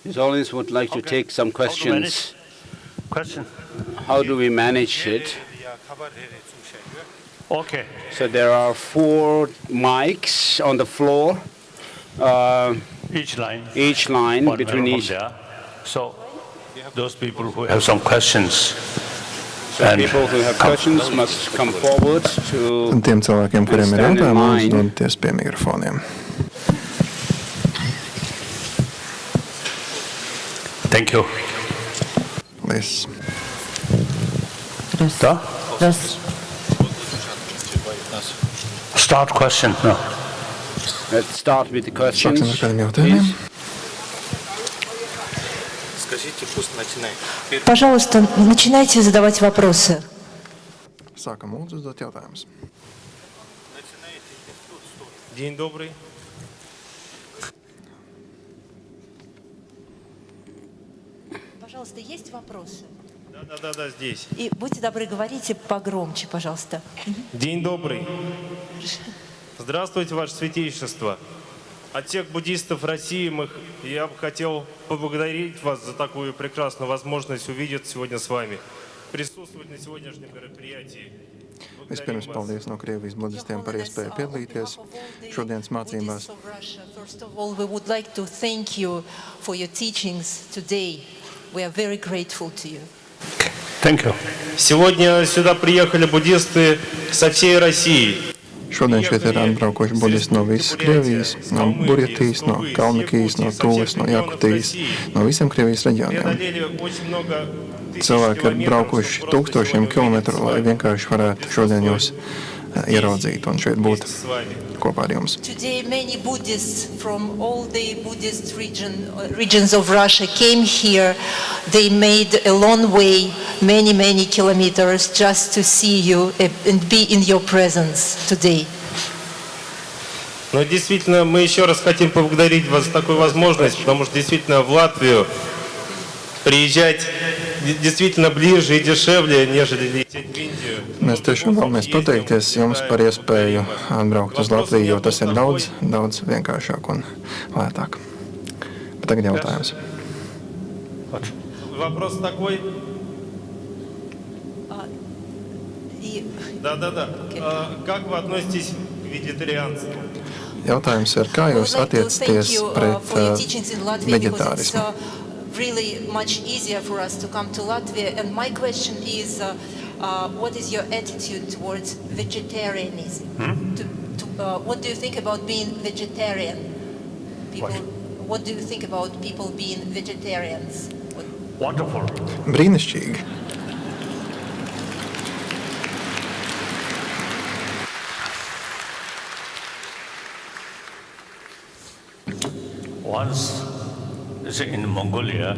His Holiness would like to take some questions. Question. How do we manage it? Okay. So there are 4 mics on the floor. Each line. Each line One between from each. there. So those people who have some questions. So people who have questions must come forward to Tiem cilvēkiem, kuriem ir stand in jautājumi, line. doties pie mikrofoniem. Thank you. Paldies. Start question. No. Let's start with the questions. Sāksim ar kādiem jautājumiem. Пожалуйста, начинайте задавать вопросы. Sākam lūdzu uzdot jautājumus. День добрый. Пожалуйста, есть вопросы? Да, здесь. И будьте добры, говорите погромче, пожалуйста. День добрый. Здравствуйте, Ваше Святейшество. От всех буддистов России я бы хотел поблагодарить вас за такую прекрасную возможность увидеться сегодня с вами, присутствовать на сегодняшнем мероприятии. Vispirms paldies no Krievijas budistiem par iespēju piedalīties šodienas mācībās. First of all, we would like to thank you for your teachings today. We are very grateful to you. Thank you. Сегодня сюда приехали буддисты со всей России. Šodien šeit ir atbraukuši budisti no visas Krievijas, no Burjatijas, no Kalmikijas, no Tūles, no Jakutijas, no visiem Krievijas reģioniem. Cilvēki ir braukuši tūkstošiem kilometru, lai vienkārši varētu šodien jūs ieraudzīt un šeit būt kopā ar jums. Today many Buddhists from all the Buddhist regions of Russia came here. They made a long way, many kilometers just to see you and be in your presence today. Но действительно, мы еще раз хотим поблагодарить вас за такую возможность, потому что действительно в Латвию приезжать действительно ближе и дешевле, нежели лететь в Индию. Mēs tiešām vēlamies pateikties jums par iespēju atbraukt uz Latviju, jo tas ir daudz vienkāršāk un lētāk. Bet tagad jautājums. Вопрос такой. Да. Как вы относитесь к вегетарианству? Jautājums ir, kā jūs attiecaties pret veģetārismu? Really much easier for us to come to Latvia, and my question is, what is your attitude towards vegetarianism? What do you think about being vegetarian? What do you think about people being vegetarians? Wonderful. Brīnišķīgi. Once in Mongolia,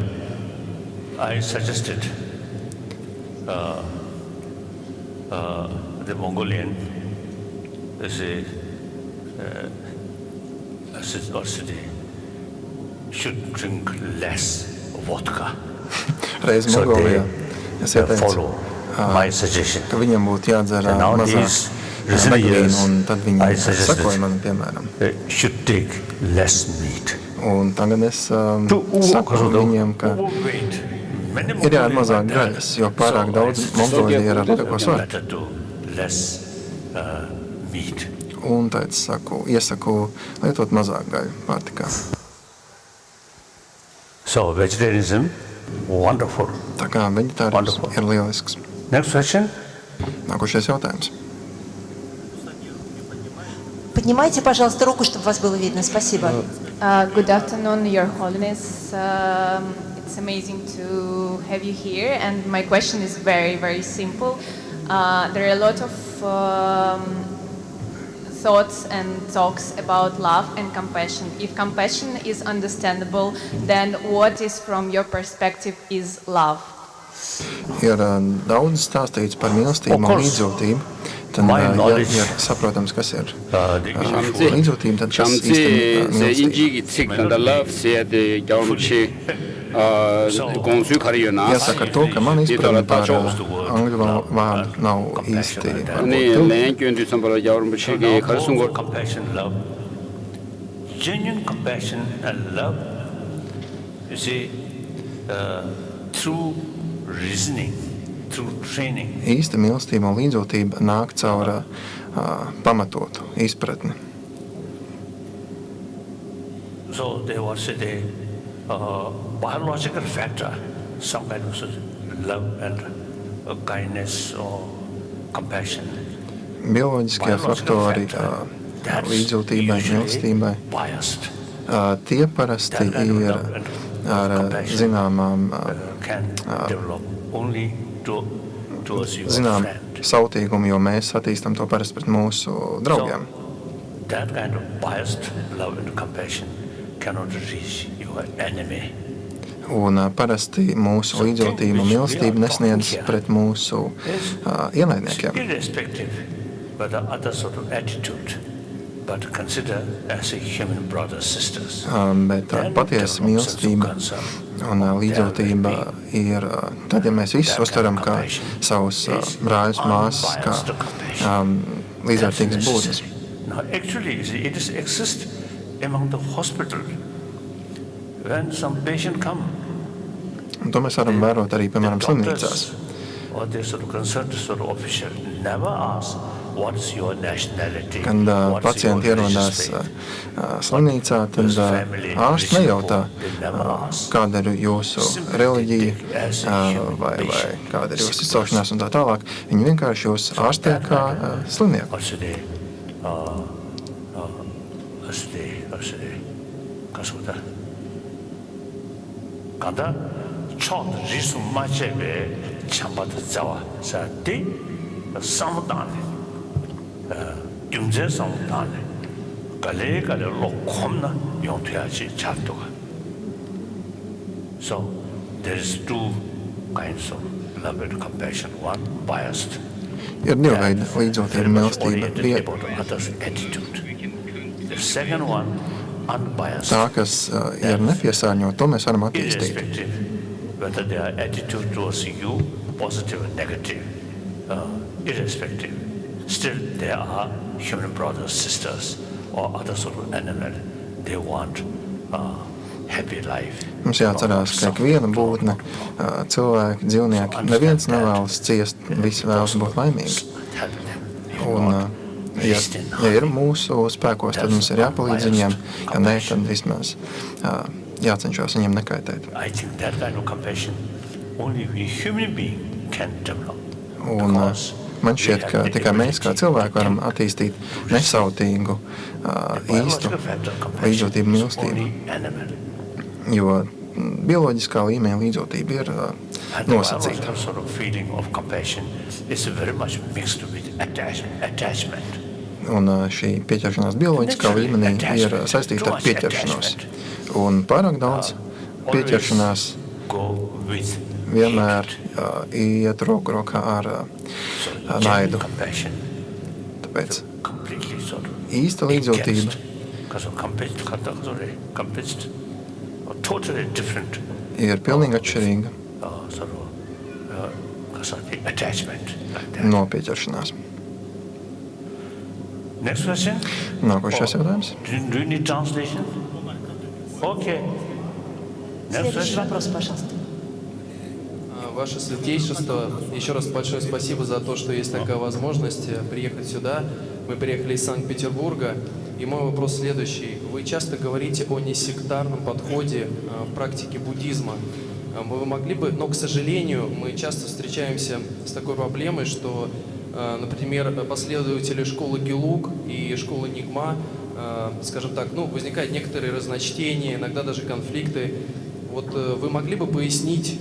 I suggested the Mongolian city should drink less vodka. Reiz So Mongolijā they es ieteicu, follow my suggestion. ka viņam būtu jādzer And now mazāk these recent degvīnu, years, un tad viņi I suggested sakoja man, piemēram. they should take less meat. Un tagad es saku viņiem, ka ir jādara mazāk gaļas, jo pārāk daudz Mongolija ir ar lieko svaru. Un tad iesaku lietot mazāk gaļu pārtikā. So vegetarianism, wonderful. Tā kā veģetārisms ir lielisks. Next question. Nākošais jautājums. Поднимайте, пожалуйста, руку, чтобы вас было видно. Спасибо. Good afternoon, Your Holiness. It's amazing to have you here, and my question is very simple. There are a lot of thoughts and talks about love and compassion. If compassion is understandable, then what is, from your perspective, is love? Ir daudz stāstīts par mīlestību un līdzjūtību. Tad, ja ir saprotams, kas ir līdzjūtība, tad kas īstenībā mīlestība. Jāsaka to, ka man izpratne par angļu vārdu nav īsti. Genuine compassion and love You see, through reasoning, through training. Īsta mīlestība un līdzjūtība nāk caur pamatotu izpratni. So there was a biological factor, some kind of love and kindness or compassion. Bioloģiskie faktori līdzjūtībai, mīlestībai, tie parasti ir ar zināmām sautīgumu, jo mēs attīstam to parasti pret mūsu draugiem. That kind of biased love and compassion cannot reach your enemy. Un parasti mūsu līdzjūtība un mīlestība nesniedz pret mūsu ienaidniekiem. Irrespective, but the other sort of attitude, but consider as a human brothers, sisters. Bet patiesa mīlestība un līdzjūtība ir tad, ja mēs visi uztveram kā savus brāļus, māsas, kā līdzvērtīgas būtnes. Now, actually, it exists among the hospital. When some patient come, un to mēs varam vērot arī, piemēram, slimnīcās. Or they sort of concerned sort of official never ask what is your nationality. Kad pacienti ierodās slimnīcā, tad ārsts nejautā, kāda ir jūsu reliģija vai kāda ir jūsu izcelšanās un tā tālāk. Viņi vienkārši jūs ārstē kā slimnieku. Kanda chod risu machebe chambat zawa sa ti samudane gyumje samudane kale lo khomna yongtyachi chattoga. So there is two kinds of love and compassion. One biased. Ir divi veidi līdzjūtība un mīlestība. The second one unbiased. Tā, kas ir nepiesārņota, to mēs varam attīstīt. Whether their attitude towards you, positive or negative, irrespective, still there are human brothers, sisters, or other sort of animal. They want happy life. Mums jāatcerās, ka ikviena būtne, cilvēki, dzīvnieki, neviens nevēlas ciest, visi vēlas būt laimīgi. Un, ja ir mūsu spēkos, tad mums ir jāpalīdz viņiem, ja nē, tad vismaz jācenšas viņiem nekaitēt. Un man šķiet, ka tikai mēs kā cilvēki varam attīstīt nesautīgu, īstu līdzjūtību mīlestību, jo bioloģiskā līmeņa līdzjūtība ir nosacīta. Un šī pieķeršanās bioloģiskā līmenī ir saistīta ar pieķeršanos. Un pārāk daudz pieķeršanās vienmēr iet roku rokā ar naidu. Tāpēc īsta līdzjūtība ir pilnīgi atšķirīga no pieķeršanās. Next question? Nākošais jautājums. Do you need translation? Okay. Следующий вопрос, пожалуйста. Ваше Святейшество, еще раз большое спасибо за то, что есть такая возможность приехать сюда. Мы приехали из Санкт-Петербурга, и мой вопрос следующий. Вы часто говорите о несектарном подходе в практике буддизма. Вы могли бы, но, к сожалению, мы часто встречаемся с такой проблемой, что, например, последователи школы Гелуг и школы Нигма, скажем так, возникают некоторые разночтения, иногда даже конфликты. Вот вы могли бы пояснить,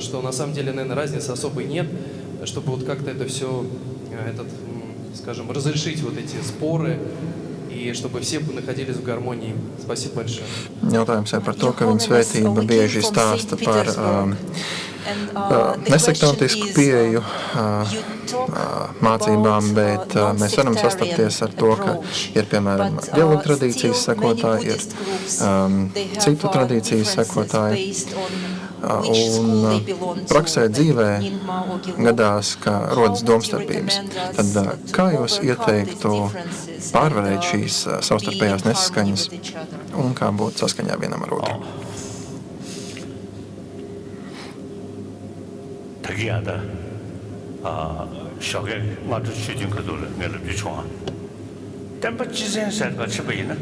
что на самом деле, наверное, разницы особой нет, чтобы вот как-то это все, скажем, разрешить вот эти споры, и чтобы все находились в гарmonии. Спасибо большое. Jautājums ir par to, ka viņa svētība bieži stāsta par nesektantisku pieeju mācībām, bet mēs varam sastapties ar to, ka ir, piemēram, dialogu tradīcijas sekotāji, ir citu tradīcijas sekotāji, un praksē dzīvē gadās, ka rodas domstarpības. Tad kā jūs ieteiktu pārvarēt šīs savstarpējās nesaskaņas un kā būt saskaņā vienam ar otru? Riga shogeg ngadu chujin kadul ngelu bichwa tempa jisen ser ga chibina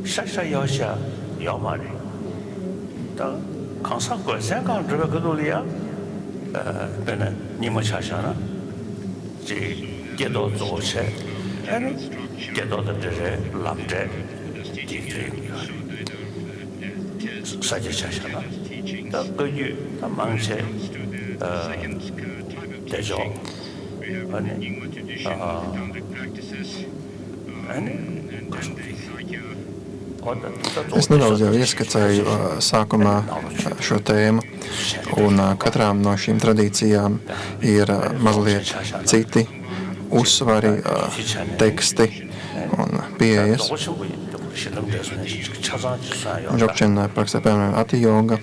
shasha yasha yamari ta kansa ko sen kan driba kadul ya bena nimo chashana ji gedo zoche and gedo de lamde dikri saja chashana ta goyu ta mangche 대조 Es nedaudz jau ieskicēju sākumā šo tēmu, un katrām no šīm tradīcijām ir mazliet citi uzsvari, teksti un pieejas. Dzogchen praksē, piemēram, ati-joga,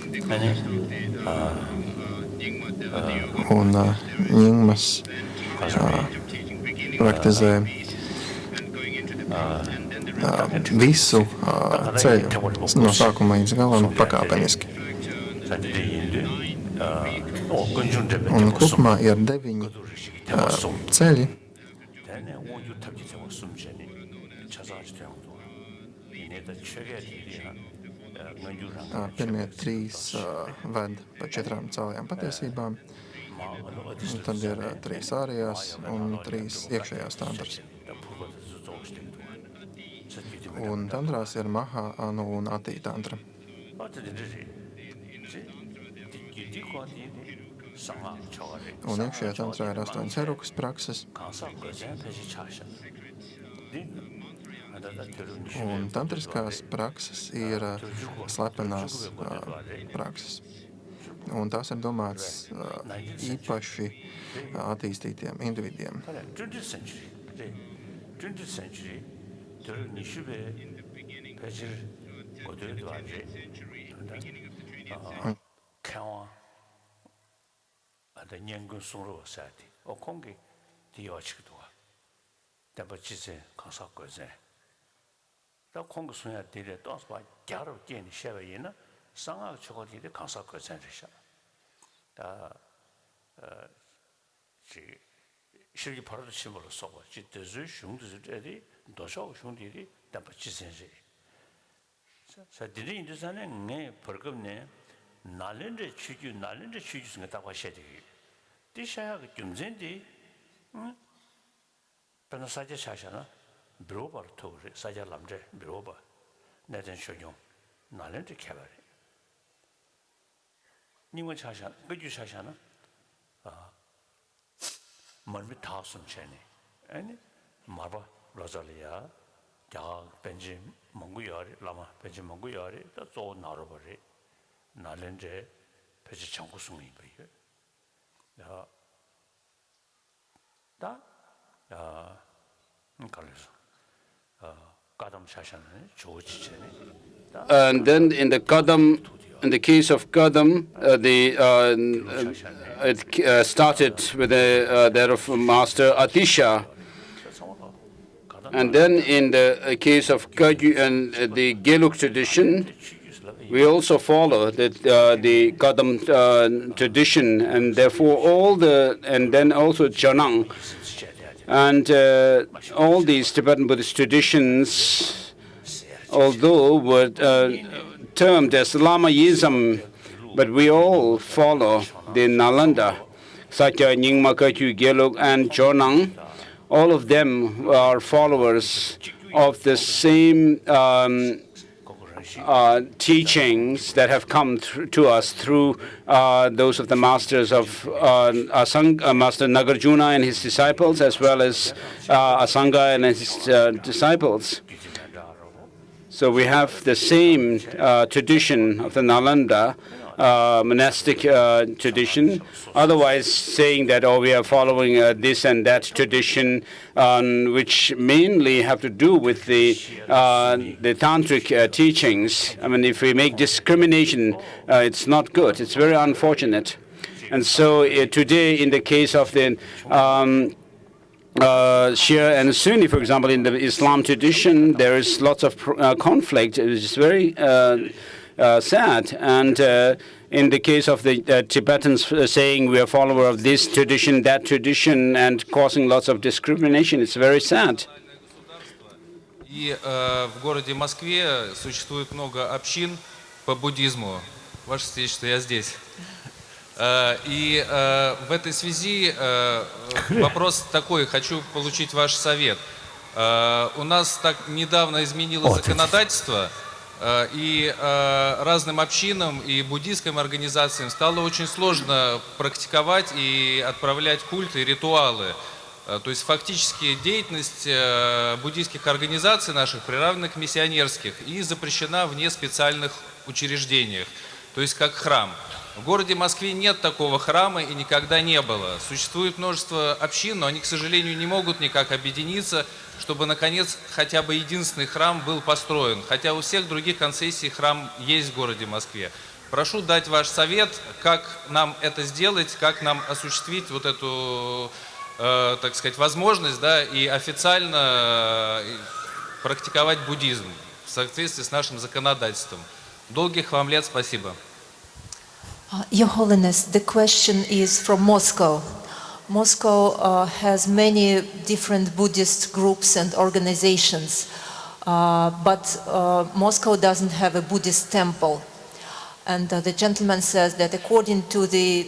un Nyingmas praktizē visu ceļu no sākuma līdz galam pakāpeniski. Un kopumā ir 9 ceļi. Pirmie 3 ved pa 4 cēlajām patiesībām. Un tad ir 3 ārējās un 3 iekšējās tantras. Un tantrās ir Maha, Anu un Ati tantra. Un iekšējā tantrā ir 8 herukas prakses. Un tantriskās prakses ir slepenās prakses. Un tās ir domāts īpaši attīstītiem individiem. 상하 초거리에 강사 거센이셔. 지 실기 바로도 심으로 써고 지대주 흉들이 도셔 흉들이 담바치센지. 자 디리 인도산에 네 벌금네 날렌데 취주 생각 하셔야 돼. 디샤야 금전디 응? 변호 사제 샤샤나 브로바로 토르 사제 남제 브로바 내전 쇼용 날렌데 개발 니가 차샤 그주 차샤나 먼저 다숨 전에 아니 마바 로잘리아 자 벤지 몽구야리 라마 벤지 몽구야리 또 나로버리 날렌제 벤지 청구승이 버요 야다 그래서 가담 차샤는 조지체네 and then in the Kadam, in the case of Kadam, it started with there of Master Atisha, and then in the case of Kaju and the Geluk tradition, we also follow the Kadam tradition, and therefore and then also Janang, and all these Tibetan Buddhist traditions, although were termed as Lamaism, but we all follow the Nalanda, Satya, Nyingma, Kachyu, Gelug, and Jonang. All of them are followers of the same teachings that have come to us through those of the masters of Master Nagarjuna and his disciples, as well as Asanga and his disciples. So we have the same tradition of the Nalanda monastic tradition. Otherwise, saying that we are following this and that tradition, which mainly have to do with the tantric teachings. I mean, if we make discrimination, it's not good. It's very unfortunate. And so today, in the case of the Shia and Sunni, for example, in the Islam tradition, there is lots of conflict. It is very sad. And in the case of the Tibetans saying we are follower of this tradition, that tradition, and causing lots of discrimination, it's very sad. И в городе Москве существует много общин по буддизму. Ваше Святейшество, я здесь. И в этой связи вопрос такой, хочу получить ваш совет. У нас так недавно изменилось законодательство, и разным общинам и буддийским организациям стало очень сложно практиковать и отправлять культы и ритуалы. То есть фактически деятельность буддийских организаций наших приравнена к миссионерских и запрещена вне специальных учреждениях, то есть как храм. В городе Москве нет такого храма и никогда не было. Существует множество общин, но они, к сожалению, не могут никак объединиться, чтобы, наконец, хотя бы единственный храм был построен. Хотя у всех других конфессий храм есть в городе Москве. Прошу дать ваш совет, как нам это сделать, как нам осуществить вот эту, так сказать, возможность, да, и официально практиковать буддизм в соответствии с нашим законодательством. Долгих вам лет, спасибо. Your Holiness, the question is from Moscow. Moscow has many different Buddhist groups and organizations, but Moscow doesn't have a Buddhist temple. And the gentleman says that according to the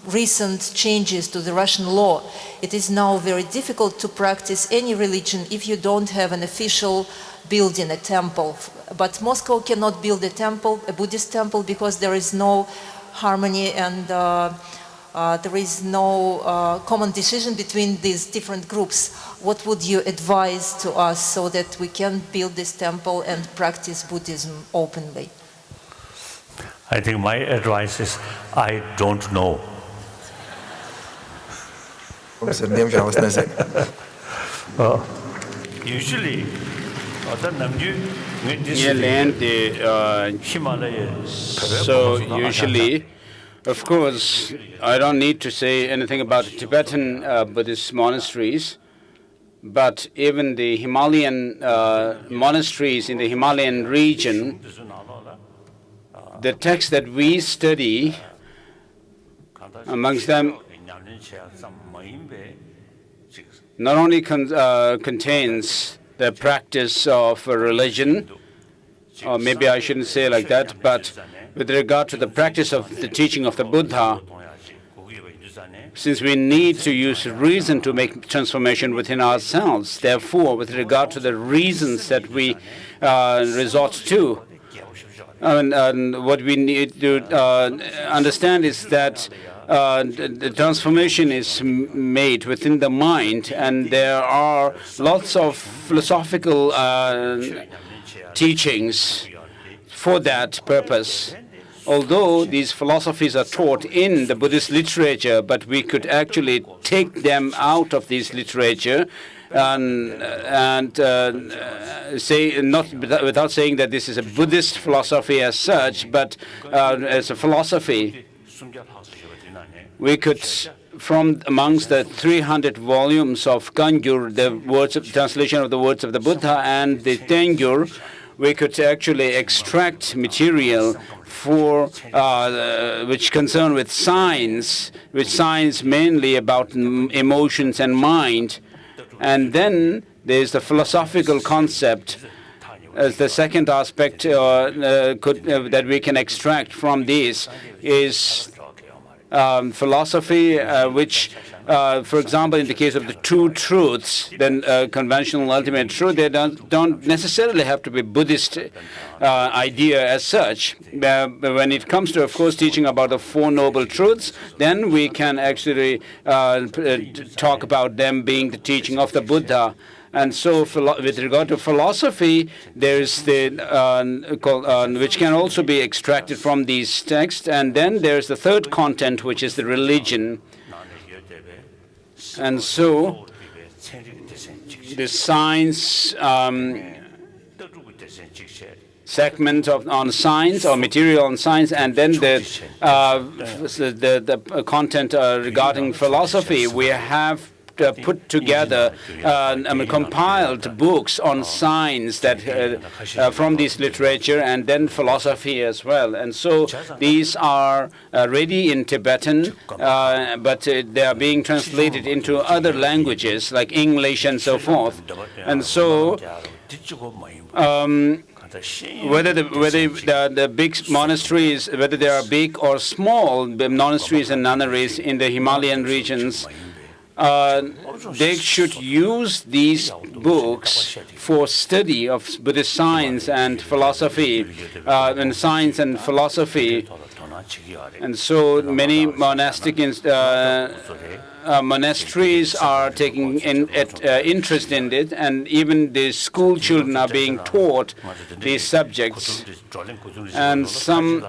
recent changes to the Russian law, it is now very difficult to practice any religion if you don't have an official building, a temple. But Moscow cannot build a temple, a Buddhist temple, because there is no harmony and there is no common decision between these different groups. What would you advise to us so that we can build this temple and practice Buddhism openly? I think my advice is, I don't know. Diemžēl es nezinu. Usually, So usually, of course, I don't need to say anything about Tibetan Buddhist monasteries, but even the Himalayan monasteries in the Himalayan region, the texts that we study, amongst them, not only contains the practice of a religion, or maybe I shouldn't say like that, but with regard to the practice of the teaching of the Buddha, since we need to use reason to make transformation within ourselves, therefore, with regard to the reasons that we resort to, and what we need to understand is that the transformation is made within the mind, and there are lots of philosophical teachings for that purpose. Although these philosophies are taught in the Buddhist literature, but we could actually take them out of this literature and say, not without saying that this is a Buddhist philosophy as such, but as a philosophy. We could, from amongst the 300 volumes of Kangyur, the words of translation of the words of the Buddha, and the Tengyur, we could actually extract material for which concern with science, mainly about emotions and mind. And then there's the philosophical concept as the second aspect that we can extract from this is philosophy, which, for example, in the case of the two truths, then conventional ultimate truth, they don't necessarily have to be Buddhist idea as such. When it comes to, of course, teaching about the Four Noble Truths, then we can actually talk about them being the teaching of the Buddha. And so, with regard to philosophy, there is the which can also be extracted from these texts, and then there's the third content, which is the religion. And so, the science segment on science or material on science, and then the content regarding philosophy. We have put together, compiled books on science that from this literature, and then philosophy as well. And so these are ready in Tibetan, but they are being translated into other languages like English and so forth. And so whether the big monasteries, whether they are big or small, the monasteries and nunneries in the Himalayan regions, they should use these books for study of Buddhist science and philosophy, and science and philosophy. And so many monasteries are taking interest in it, and even the school children are being taught these subjects. And some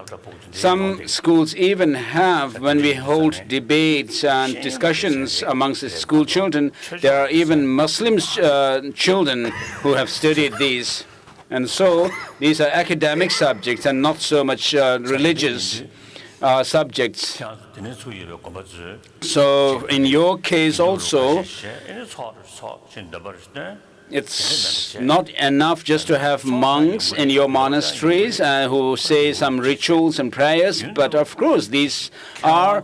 schools even have, when we hold debates and discussions amongst the school children, there are even Muslim children who have studied these. And so these are academic subjects and not so much religious subjects. So in your case also, it's not enough just to have monks in your monasteries who say some rituals and prayers, but of course these are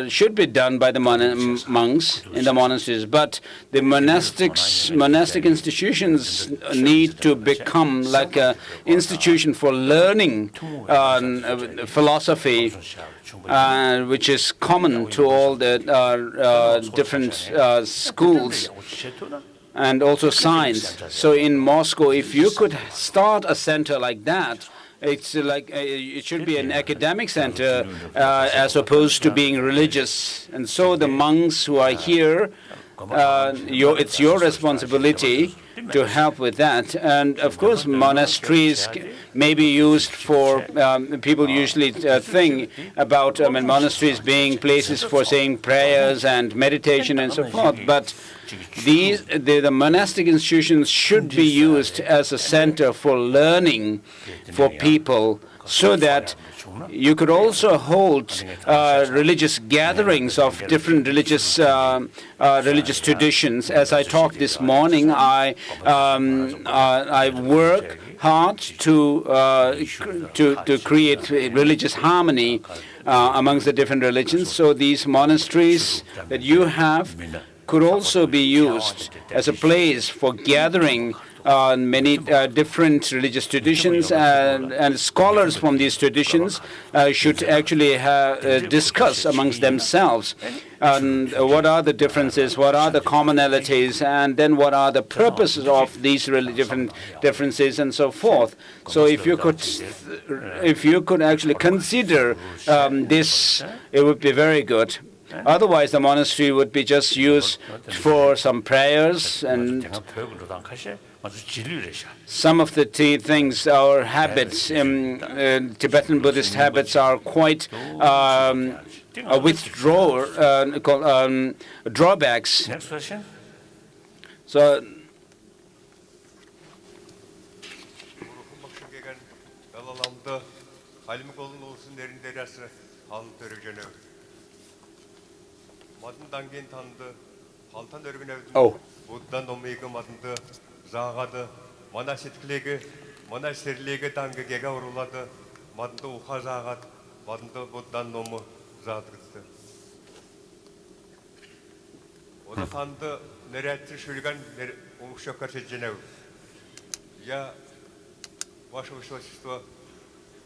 should be done by the monks in the monasteries. But the monastic institutions need to become like an institution for learning philosophy, which is common to all the different schools, and also science. So in Moscow, if you could start a center like that, it's like it should be an academic center as opposed to being religious. And so the monks who are here, it's your responsibility to help with that. And of course, monasteries may be used for, people usually think about monasteries being places for saying prayers and meditation and so forth, but the monastic institutions should be used as a center for learning for people, so that you could also hold religious gatherings of different religious traditions. As I talked this morning, I work hard to create religious harmony amongst the different religions. So these monasteries that you have could also be used as a place for gathering many different religious traditions, and scholars from these traditions should actually discuss amongst themselves what are the differences, what are the commonalities, and then what are the purposes of these different differences and so forth. So if you could actually consider this, it would be very good. Otherwise, the monastery would be just used for some prayers, and some of the things, our habits, Tibetan Buddhist habits are quite drawbacks. Next question. So, oh. Zağadı, manasitklegi, monasterlegi tangı gega uruladı, madında uha zağat, madında buddan nomu zağdırdı. Onu tandı, nereye şülgen, umuşakar seçenev. Я, Ваше Высочество,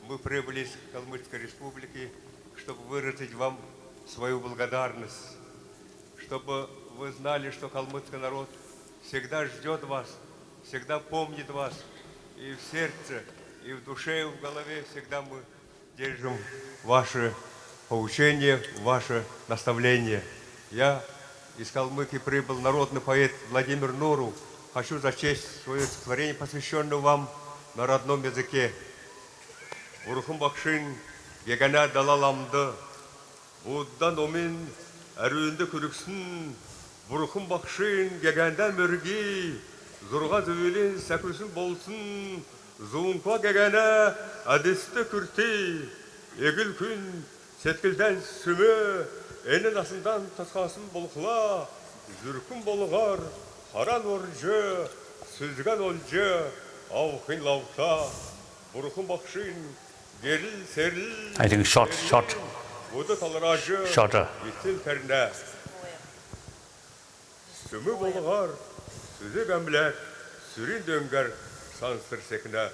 мы прибыли из Калмыцкой Республики, чтобы выразить вам свою благодарность, чтобы вы знали, что калмыцкий народ всегда ждет вас, всегда помнит вас, и в сердце, и в душе, и в голове всегда мы держим ваши поучения, ваше наставление. Я из Калмыкии прибыл народный поэт Владимир Нуру. Хочу зачесть свое стихотворение, посвященное вам на родном языке. Урухым бакшин, егана далаламды, Буддан омин, әруінді күріксін, Бурухым бакшин, егендан мөрги, Зурға зөйлен сәкүсін болсын, Зуынқа гегені әдісті күрті, Егіл күн сеткілден сүмі, Әнін асындан тасқасын болқыла, Зүрхэн болгоор хараа нурж сүлгэн олж авахын лавта бурхан багшийн гэрэл сэрэл I think shorter. өдө талрааж Shorter. эцэн тарна сүмө болгоор сүзэг амлаад сүрийн дөнгөр сансар секна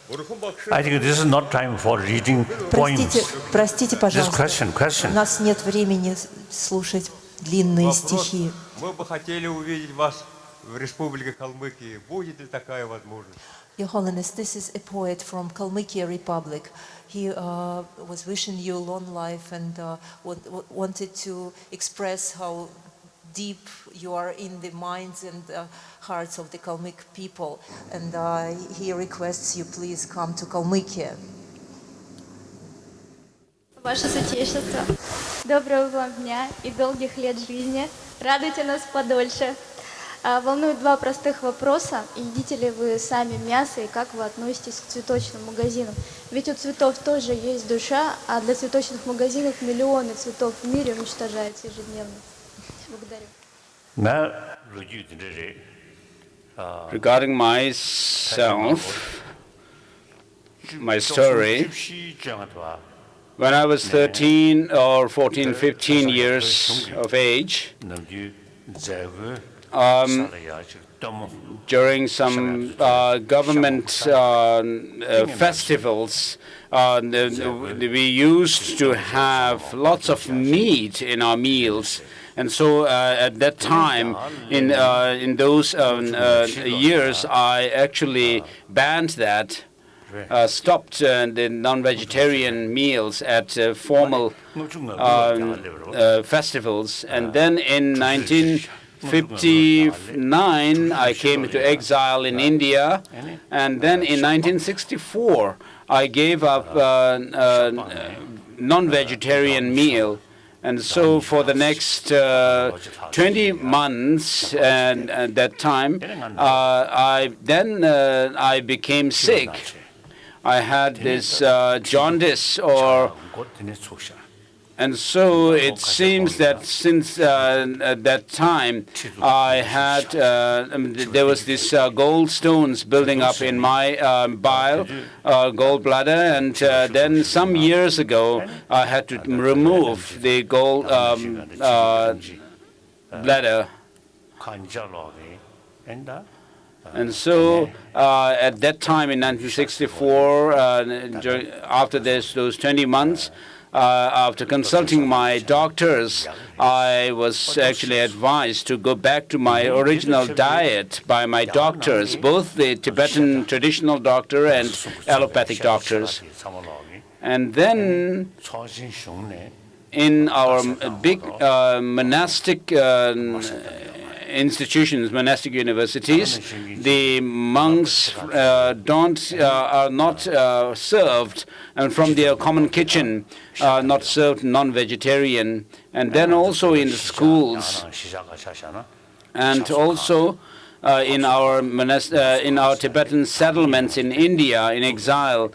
бурхан багшийн I think this is not time for reading poems. Простите, This пожалуйста. question. У нас нет времени слушать длинные стихи. Мы бы хотели увидеть вас в Республике Калмыкия. Будет ли такая возможность? Your Holiness, this is a poet from Kalmykia Republic. He was wishing you long life and wanted to express how deep you are in the minds and hearts of the Kalmyk people. And he requests you please come to Kalmykia. Ваше Святейшество, доброго вам дня и долгих лет жизни. Радуйте нас подольше. Волнуют два простых вопроса. Едите ли вы сами мясо и как вы относитесь к цветочным магазинам? Ведь у цветов тоже есть душа, а для цветочных магазинов миллионы цветов в мире уничтожаются ежедневно. Благодарю. Regarding myself, my story, when I was 13 or 14, 15 years of age, during some government festivals, we used to have lots of meat in our meals. And so at that time, in those years, I actually banned that, stopped the non-vegetarian meals at formal festivals. And then in 1959, I came to exile in India. And then in 1964, I gave up non-vegetarian meal. And so for the next 20 months at that time, I became sick. I had this jaundice, and so it seems that since that time, I had there was this gallstones building up in my bile, gallbladder, and then some years ago, I had to remove the gall bladder. And so at that time in 1964, after those 20 months, after consulting my doctors, I was actually advised to go back to my original diet by my doctors, both the Tibetan traditional doctor and allopathic doctors. And then in our big monastic institutions, monastic universities, the monks are not served, and from their common kitchen, not served non-vegetarian. And then also in the schools, and also in our Tibetan settlements in India, in exile,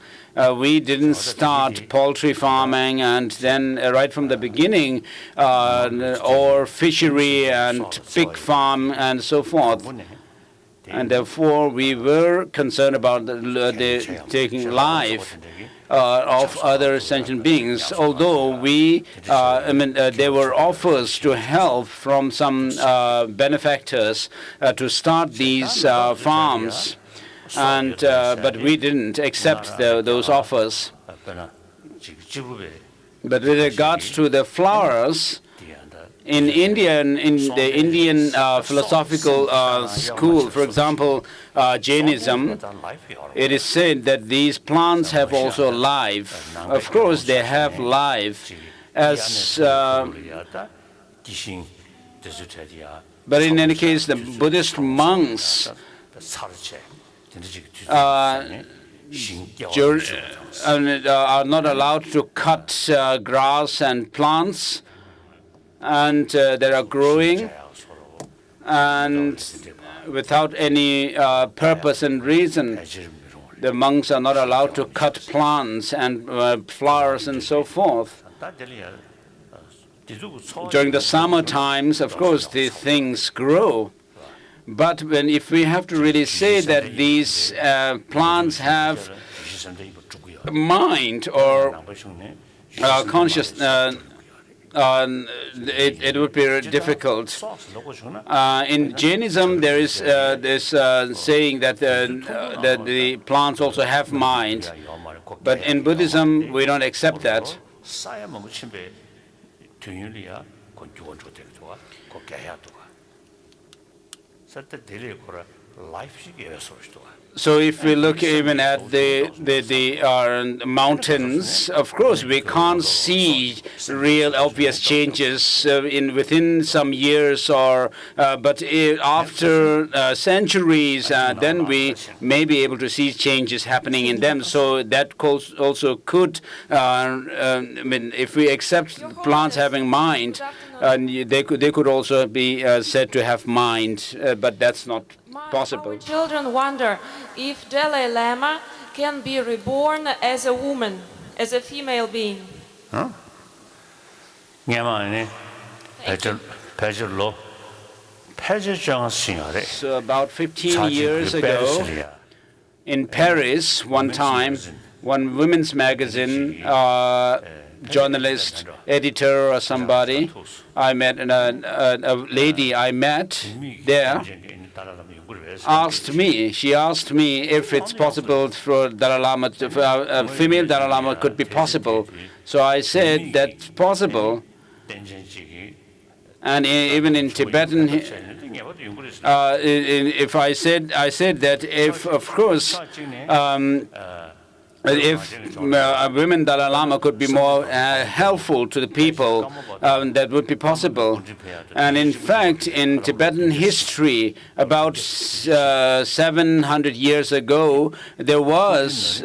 we didn't start poultry farming, and then right from the beginning, or fishery and pig farm and so forth. And therefore, we were concerned about the taking life of other sentient beings. Although there were offers to help from some benefactors to start these farms. But we didn't accept those offers. But with regards to the flowers, in India, in the Indian philosophical school, for example, Jainism, it is said that these plants have also life. Of course, they have life. But in any case, the Buddhist monks are not allowed to cut grass and plants, and they are growing, and without any purpose and reason. The monks are not allowed to cut plants and flowers and so forth. during the summer times, of course, the things grow. But if we have to really say that these plants have mind or conscious, it would be difficult. In Jainism, there is this saying that the plants also have mind. But in Buddhism, we don't accept that. So if we look even at the mountains, of course, we can't see real obvious changes within some years, but after centuries, then we may be able to see changes happening in them. So that also could, if we accept plants having mind, they could also be said to have mind, but that's not possible. Our children wonder if Dalai Lama can be reborn as a woman, as a female being. So about 15 years ago, in Paris, one time, one women's magazine journalist, editor or somebody, I met a lady I met there, she asked me if it's possible for Dalai Lama, a female Dalai Lama could be possible. So I said that's possible. And even in Tibetan, if I said that if, of course, if a women Dalai Lama could be more helpful to the people, that would be possible. And in fact, in Tibetan history, about 700 years ago, there was,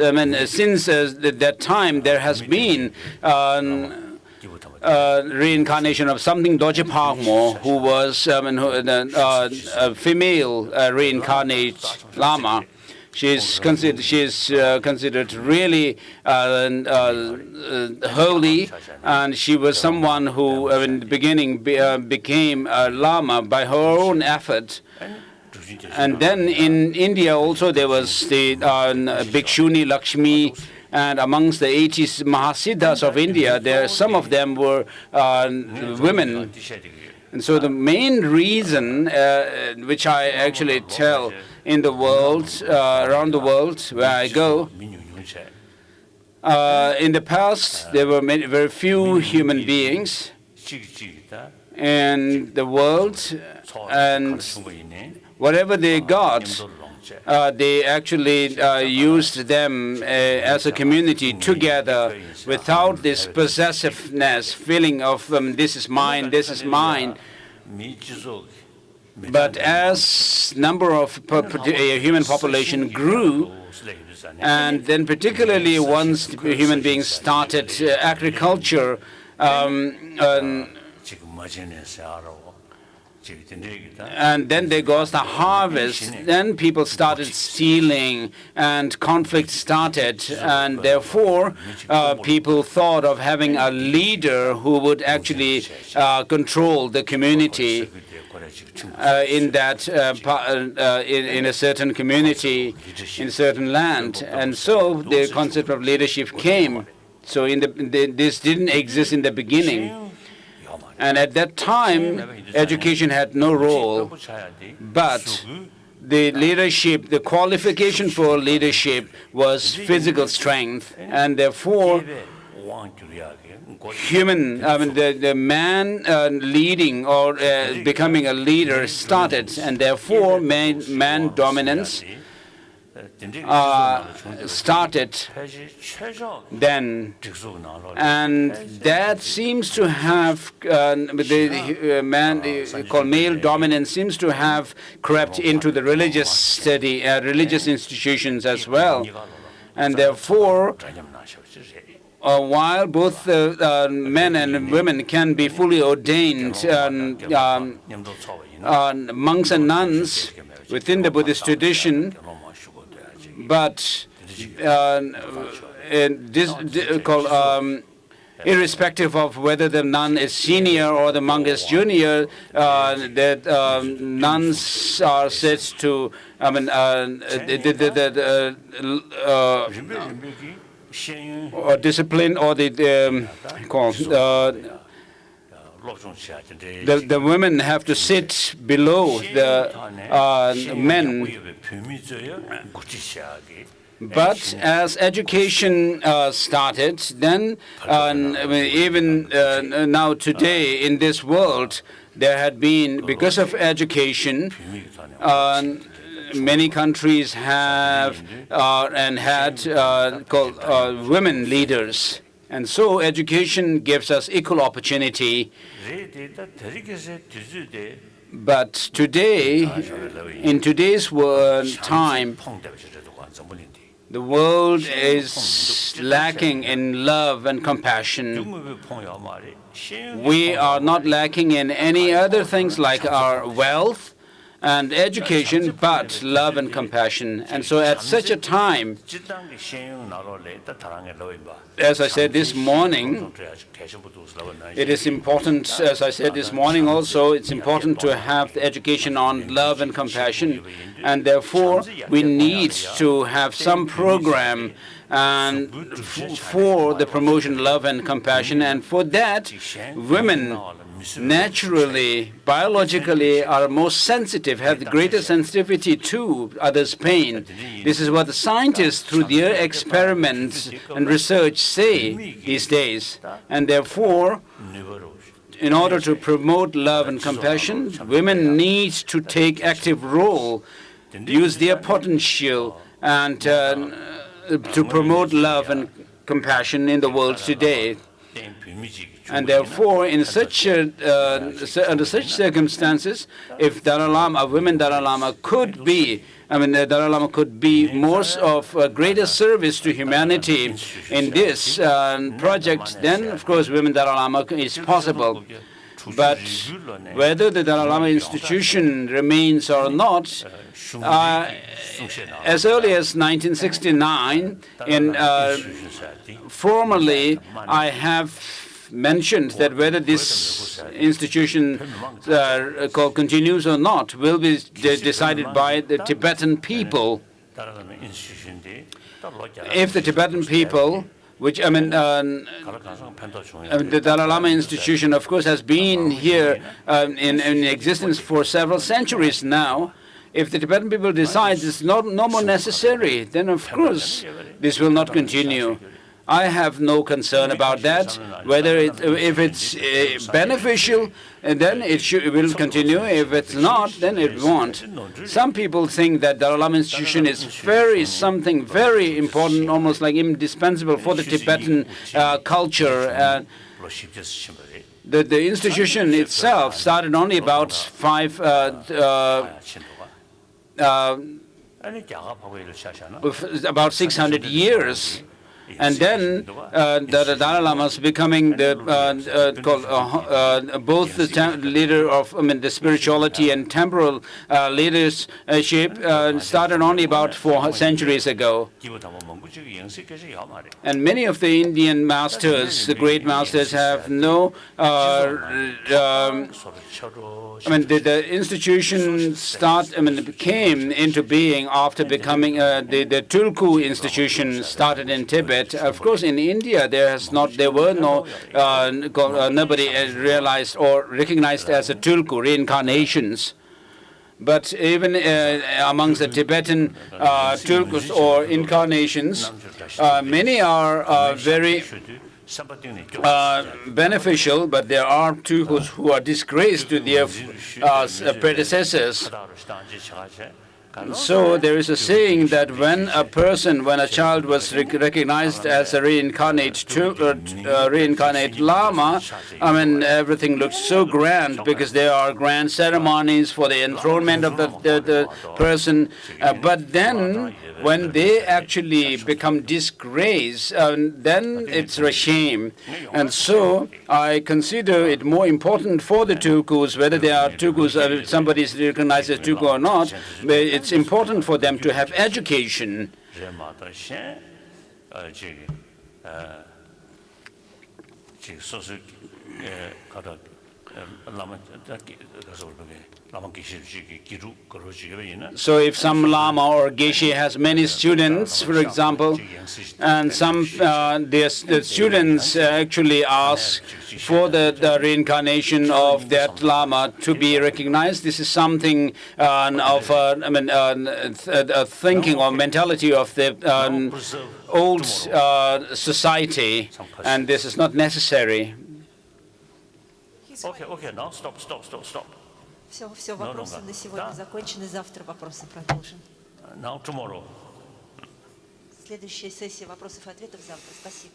since that time, there has been reincarnation of something Doje Pagmo, who was a female reincarnate Lama. She is considered really holy, and she was someone who, in the beginning, became a Lama by her own effort. And then in India also there was the Bhikshuni Lakshmi, and amongst the 80 Mahasiddhas of India, some of them were women. And so the main reason, which I actually tell in the world, around the world where I go, in the past there were very few human beings in the world, and whatever they got, they actually used them as a community together without this possessiveness, feeling of this is mine, this is mine. But as number of human population grew, and then particularly once human beings started agriculture, and then they got the harvest, then people started stealing and conflict started, and therefore people thought of having a leader who would actually control the community in that in a certain community, in a certain land. And so the concept of leadership came. So this didn't exist in the beginning. And at that time, education had no role, but the leadership, the qualification for leadership was physical strength, and therefore the man leading or becoming a leader started, and therefore man dominance started then, and that seems to have called male dominance seems to have crept into the religious study, religious institutions as well, and therefore while both men and women can be fully ordained monks and nuns within the Buddhist tradition, but irrespective of whether the nun is senior or the monk is junior, that nuns are said to, or discipline, or the women have to sit below the men. But as education started, then even now today in this world, there had been, because of education, many countries have and had called women leaders. And so education gives us equal opportunity. But today, in today's time, the world is lacking in love and compassion. We are not lacking in any other things like our wealth and education, but love and compassion. And so at such a time, as I said this morning, it is important, as I said this morning also, it's important to have the education on love and compassion. And therefore, we need to have some program and for the promotion of love and compassion. And for that, women naturally, biologically, are most sensitive, have the greater sensitivity to others' pain. This is what the scientists, through their experiments and research, say these days. And therefore, in order to promote love and compassion, women need to take active role, use their potential, and to promote love and compassion in the world today. And therefore, in such under such circumstances, if Dalai Lama, a women Dalai Lama could be, Dalai Lama could be more of a greater service to humanity in this project, then of course women Dalai Lama is possible. But whether the Dalai Lama institution remains or not, as early as 1969, formally, I have mentioned that whether this institution continues or not will be decided by the Tibetan people. If the Tibetan people, which the Dalai Lama institution, of course, has been here in existence for several centuries now. If the Tibetan people decide it's no more necessary, then of course this will not continue. I have no concern about that. Whether if it's beneficial, then it will continue. If it's not, then it won't. Some people think that Dalai Lama institution is something very important, almost like indispensable for the Tibetan culture. The institution itself started only about 600 years. And then the Dalai Lama is becoming both the leader of the spirituality and temporal leadership started only about 4 centuries ago. And many of the Indian masters, the great masters, have no. The institution came into being after becoming the Tulku institution started in Tibet. Of course, in India, nobody realized or recognized as a Tulku, reincarnations. But even amongst the Tibetan Tulkus or incarnations, many are very beneficial, but there are Tulkus who are disgraced to their predecessors. So there is a saying that when a child was recognized as a reincarnate Lama, everything looks so grand because there are grand ceremonies for the enthronement of the person. But then when they actually become disgraced, then it's a shame. And so I consider it more important for the Tulkus, whether they are Tulkus, if somebody is recognized as Tulku or not, it's important for them to have education. So if some Lama or Geshe has many students, for example, and the students actually ask for the reincarnation of that Lama to be recognized, this is something of a thinking or mentality of the old society, and this is not necessary. Okay, now stop. Все, вопросы на сегодня закончены. Завтра вопросы продолжим. Now tomorrow. Следующая сессия вопросов и ответов завтра. Спасибо.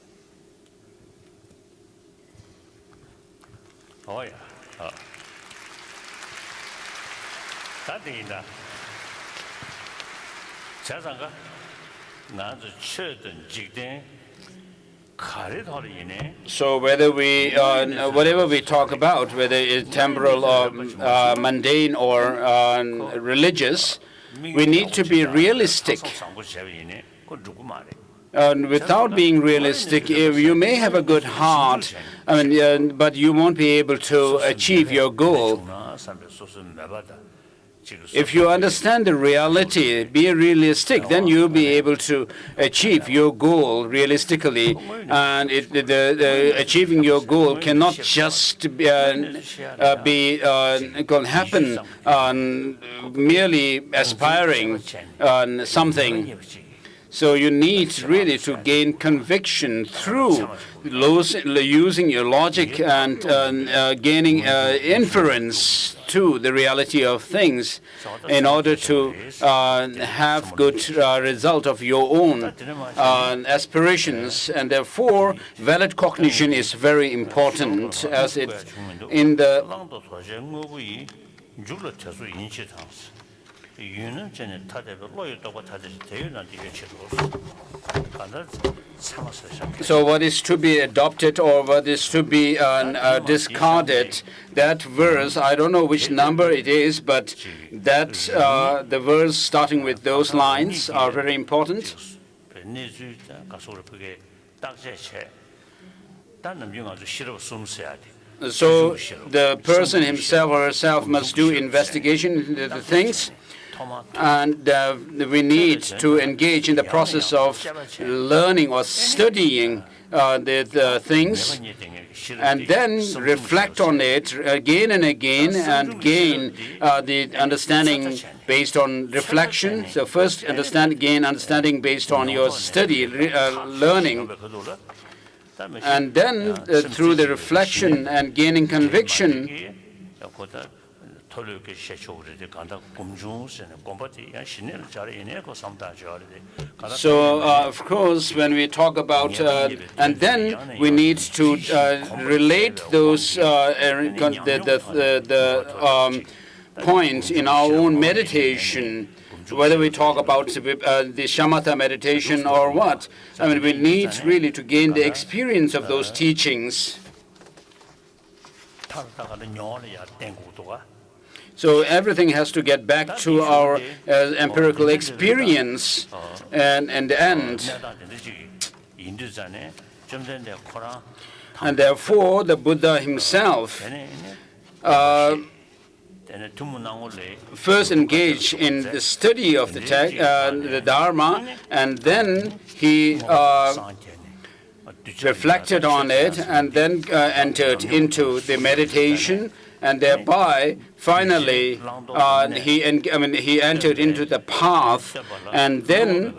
Oh yeah. 다행이다. 자상가 나도 최든 직대 So whether whatever we talk about, whether it's temporal or mundane or religious, we need to be realistic. And without being realistic, you may have a good heart, but you won't be able to achieve your goal. If you understand the reality, be realistic, then you'll be able to achieve your goal realistically. And achieving your goal cannot just happen merely aspiring on something. So you need really to gain conviction through using your logic and gaining inference to the reality of things in order to have good result of your own aspirations. And therefore, valid cognition is very important, as it in the so what is to be adopted or what is to be discarded, that verse, I don't know which number it is, but that the verse starting with those lines are very important. So the person himself or herself must do investigation into the things, and we need to engage in the process of learning or studying the things, and then reflect on it again and again and gain the understanding based on reflection. So first gain understanding based on your study, learning. And then through the reflection and gaining conviction, so of course when we talk about and then we need to relate those points in our own meditation, whether we talk about the shamatha meditation or what. We need really to gain the experience of those teachings. So everything has to get back to our empirical experience, and in the end. And therefore, the Buddha himself first engaged in the study of the Dharma, and then he reflected on it, and then entered into the meditation, and thereby finally he entered into the path, and then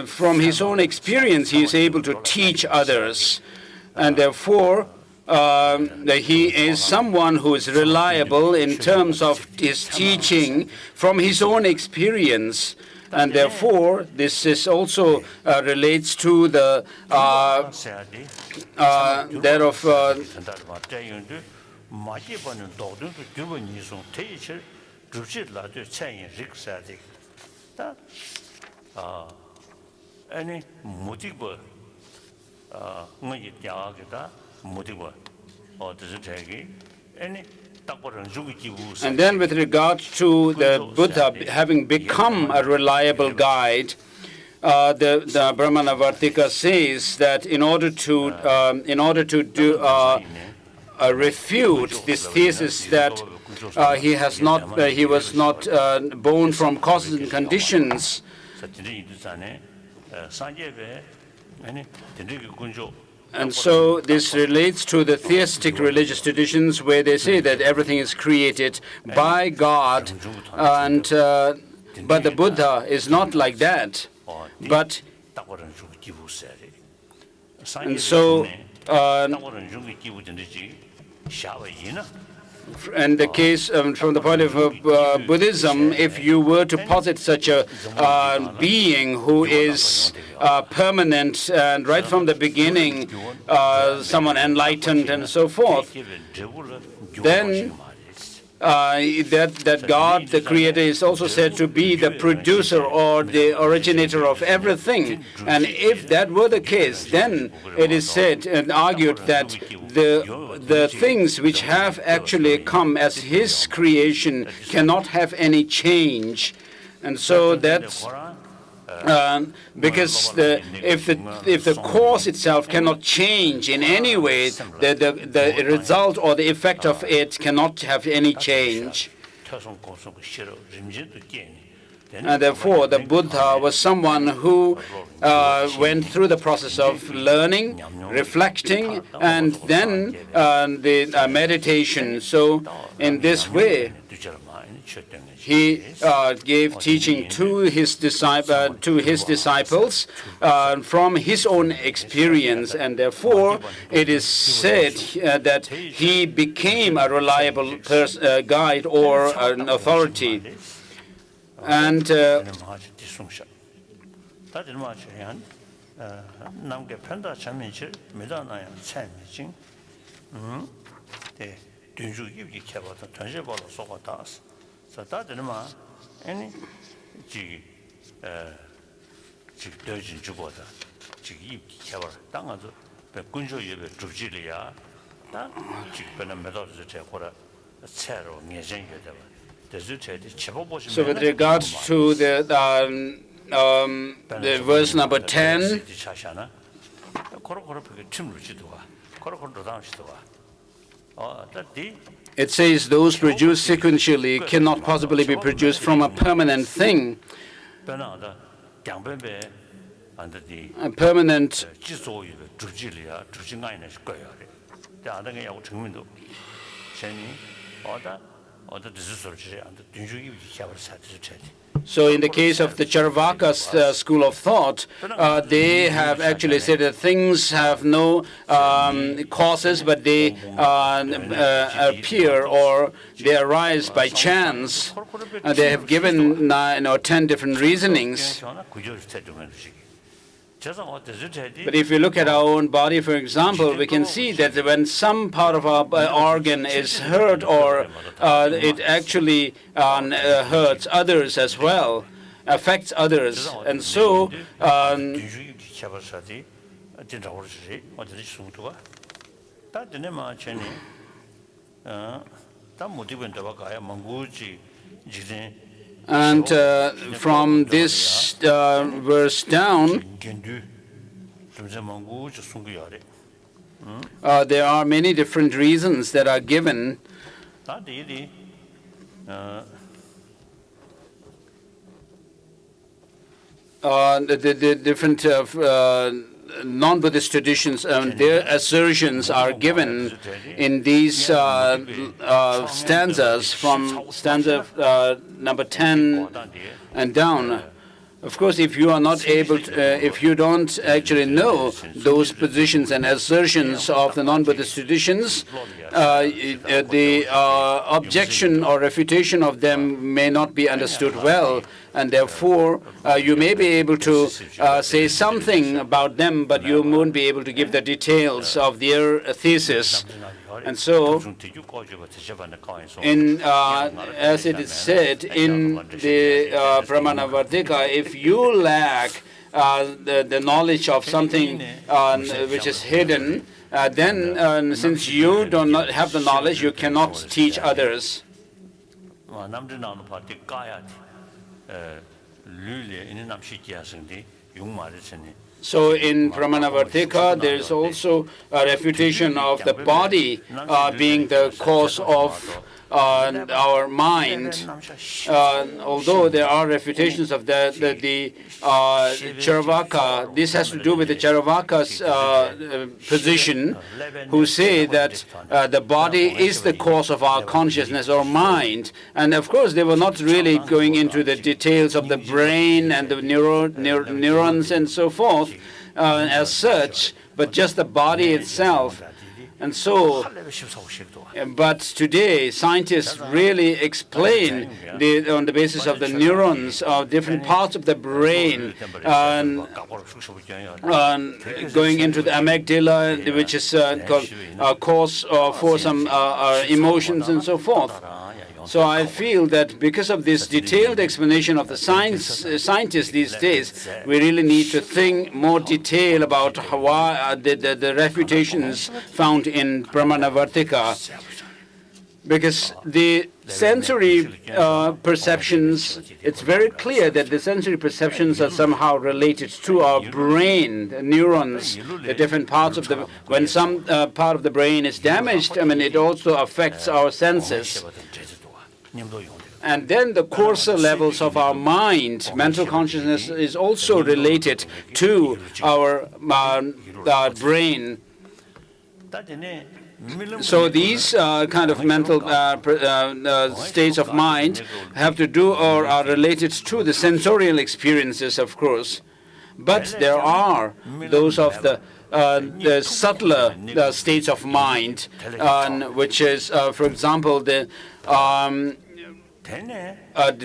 from his own experience he is able to teach others, and therefore he is someone who is reliable in terms of his teaching from his own experience. And therefore, this is also relates to the that of and then with regard to the Buddha having become a reliable guide, the Pramanavarttika says that in order to refute this thesis that he was not born from causes and conditions, and so this relates to the theistic religious traditions where they say that everything is created by God, and but the Buddha is not like that. But and so in the case from the point of Buddhism, if you were to posit such a being who is permanent and right from the beginning, someone enlightened and so forth, then that God, the Creator, is also said to be the producer or the originator of everything. And if that were the case, then it is said and argued that the things which have actually come as His creation cannot have any change. And so that's because if the cause itself cannot change in any way, the result or the effect of it cannot have any change. And therefore, the Buddha was someone who went through the process of learning, reflecting, and then the meditation. So in this way, he gave teaching to his disciples from his own experience, and therefore it is said that he became a reliable guide or an authority. And so that any doesn't jugoda, Jigi Kavar, Tangazo, the Kunjo Yebe Drujilia, that Chipanamedor Zutepora, a Cero, Niazen Yedeva, the Zute, the Chabobo. So with regards to the verse number 10, it says those produced sequentially cannot possibly be produced from a permanent thing. A permanent So in the case of the Charvaka school of thought, they have actually said that things have no causes, but they appear or they arise by chance. They have given 10 different reasonings. But if we look at our own body, for example, we can see that when some part of our organ is hurt, or it actually hurts others as well, affects others. And so and from this verse down, there are many different reasons that are given. The different non-Buddhist traditions, their assertions are given in these stanzas from stanza number 10 and down. Of course, if you are not able to, if you don't actually know those positions and assertions of the non-Buddhist traditions, the objection or refutation of them may not be understood well, and therefore you may be able to say something about them, but you won't be able to give the details of their thesis. And so, as it is said in the Pramanavarttika, if you lack the knowledge of something which is hidden, then since you do not have the knowledge, you cannot teach others. So in Pramanavarttika, there is also a refutation of the body being the cause of our mind. Although there are refutations of the Charavaka, this has to do with the Charavaka's position, who say that the body is the cause of our consciousness or mind. And of course, they were not really going into the details of the brain and the neurons and so forth as such, but just the body itself. And so, but today, scientists really explain on the basis of the neurons of different parts of the brain, going into the amygdala, which is called cause for some emotions and so forth. So I feel that because of this detailed explanation of the scientists these days, we really need to think more detail about how, the refutations found in Pramanavarttika. Because the sensory perceptions, it's very clear that the sensory perceptions are somehow related to our brain, the neurons, the different parts of the... When some part of the brain is damaged, it also affects our senses. And then the coarser levels of our mind, mental consciousness, is also related to our brain. So these kind of mental states of mind have to do or are related to the sensorial experiences, of course. But there are those of the subtler states of mind, which is, for example, the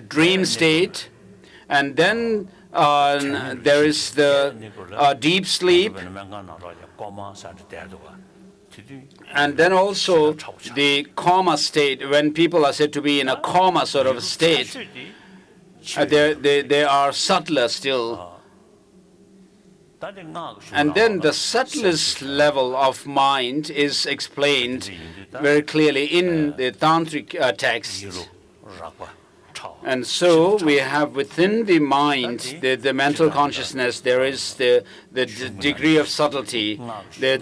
dream state, and then there is the deep sleep, and then also the coma state, when people are said to be in a coma sort of state. They are subtler still. And then the subtlest level of mind is explained very clearly in the tantric texts. And so we have within the mind, the mental consciousness, there is the degree of subtlety that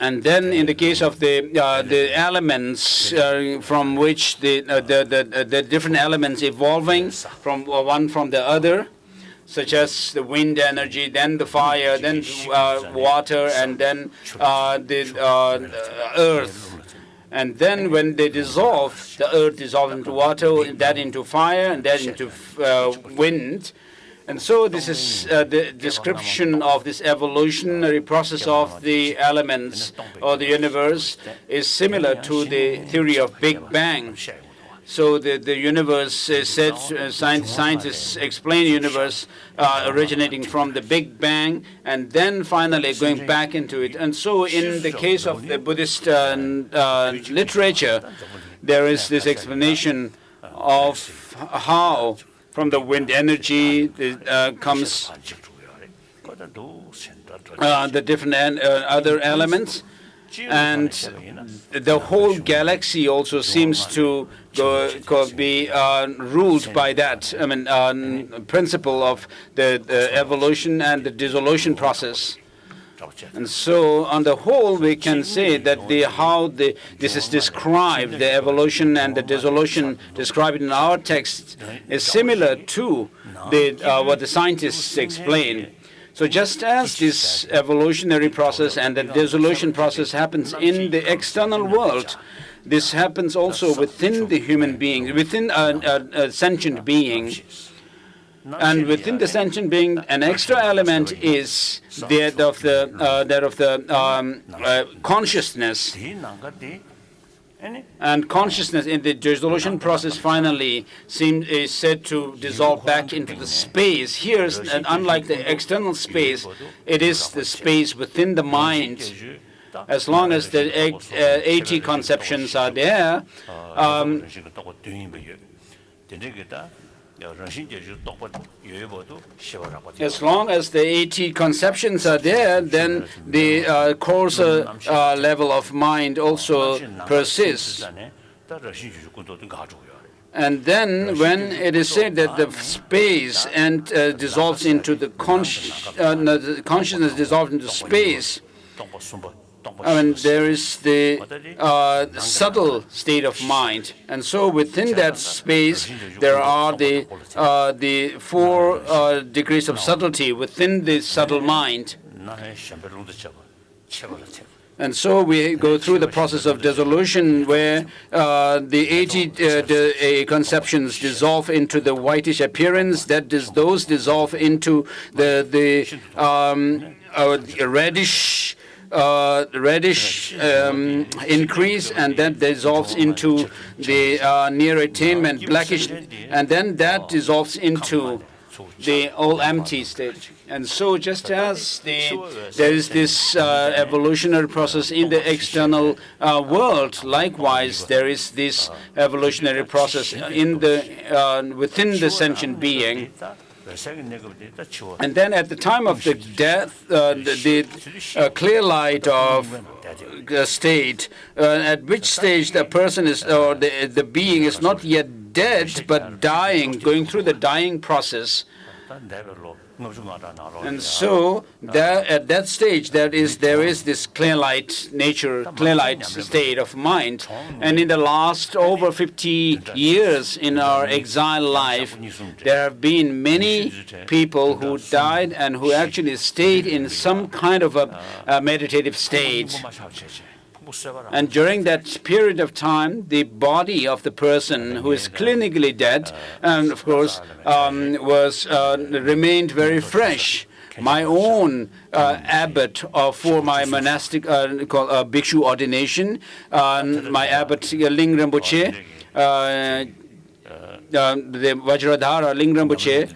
and then in the case of the elements from which the different elements evolving from one from the other, such as the wind energy, then the fire, then water, and then the earth. And then when they dissolve, the earth dissolves into water, that into fire, and that into wind. And so this is the description of this evolutionary process of the elements or the universe is similar to the theory of Big Bang. So the universe is said, scientists explain the universe originating from the Big Bang and then finally going back into it. And so in the case of the Buddhist literature, there is this explanation of how from the wind energy comes the different other elements, and the whole galaxy also seems to be ruled by that principle of the evolution and the dissolution process. And so, on the whole, we can say that this is described, the evolution and the dissolution described in our text, is similar to what the scientists explain. So, just as this evolutionary process and the dissolution process happens in the external world, this happens also within the human being, within a sentient being. And within the sentient being, an extra element is that of the consciousness. And consciousness in the dissolution process finally is said to dissolve back into the space. Here, and unlike the external space, it is the space within the mind. As long as the 80 conceptions are there, As long as the 80 conceptions are there, then the coarser level of mind also persists. And then when it is said that the space and dissolves into the consciousness dissolves into space, I mean, there is the subtle state of mind, and so within that space there are the 4 degrees of subtlety within the subtle mind. And so we go through the process of dissolution where the 80 conceptions dissolve into the whitish appearance, those dissolve into the reddish increase, and that dissolves into the near attainment blackish, and then that dissolves into the all empty state. And so just as there is this evolutionary process in the external world, likewise there is this evolutionary process in the within the sentient being. And then at the time of the death, the clear light of state, at which stage the person is, or the being is not yet dead, but dying, going through the dying process. And so at that stage there is this clear light state of mind. And in the last over 50 years in our exile life, there have been many people who died and who actually stayed in some kind of a meditative state. And during that period of time, the body of the person who is clinically dead, and of course, remained very fresh. My own abbot for my monastic bhikshu ordination, my abbot Ling Rinpoche, the Vajradhara Ling Rinpoche,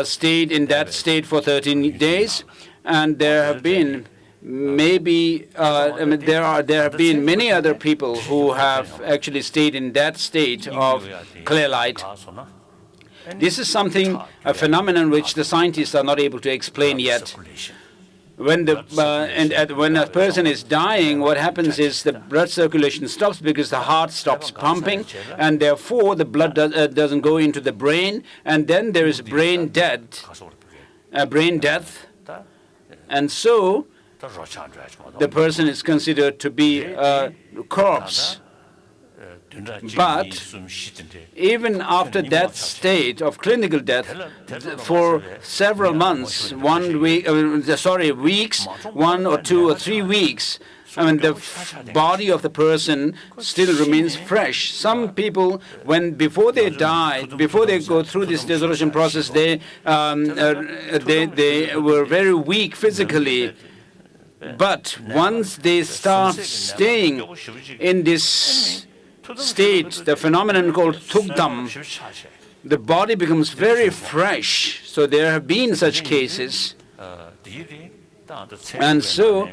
stayed in that state for 13 days. And there have been there have been many other people who have actually stayed in that state of clear light. This is a phenomenon which the scientists are not able to explain yet. When when a person is dying, what happens is the blood circulation stops because the heart stops pumping, and therefore the blood doesn't go into the brain, and then there is brain death. And so the person is considered to be a corpse. But even after that state of clinical death, for several months, weeks, 1 or 2 or 3 weeks, I mean, the body of the person still remains fresh. Some people, before they die, before they go through this dissolution process, they were very weak physically. But once they start staying in this state, the phenomenon called Thugdam, the body becomes very fresh. So there have been such cases. And so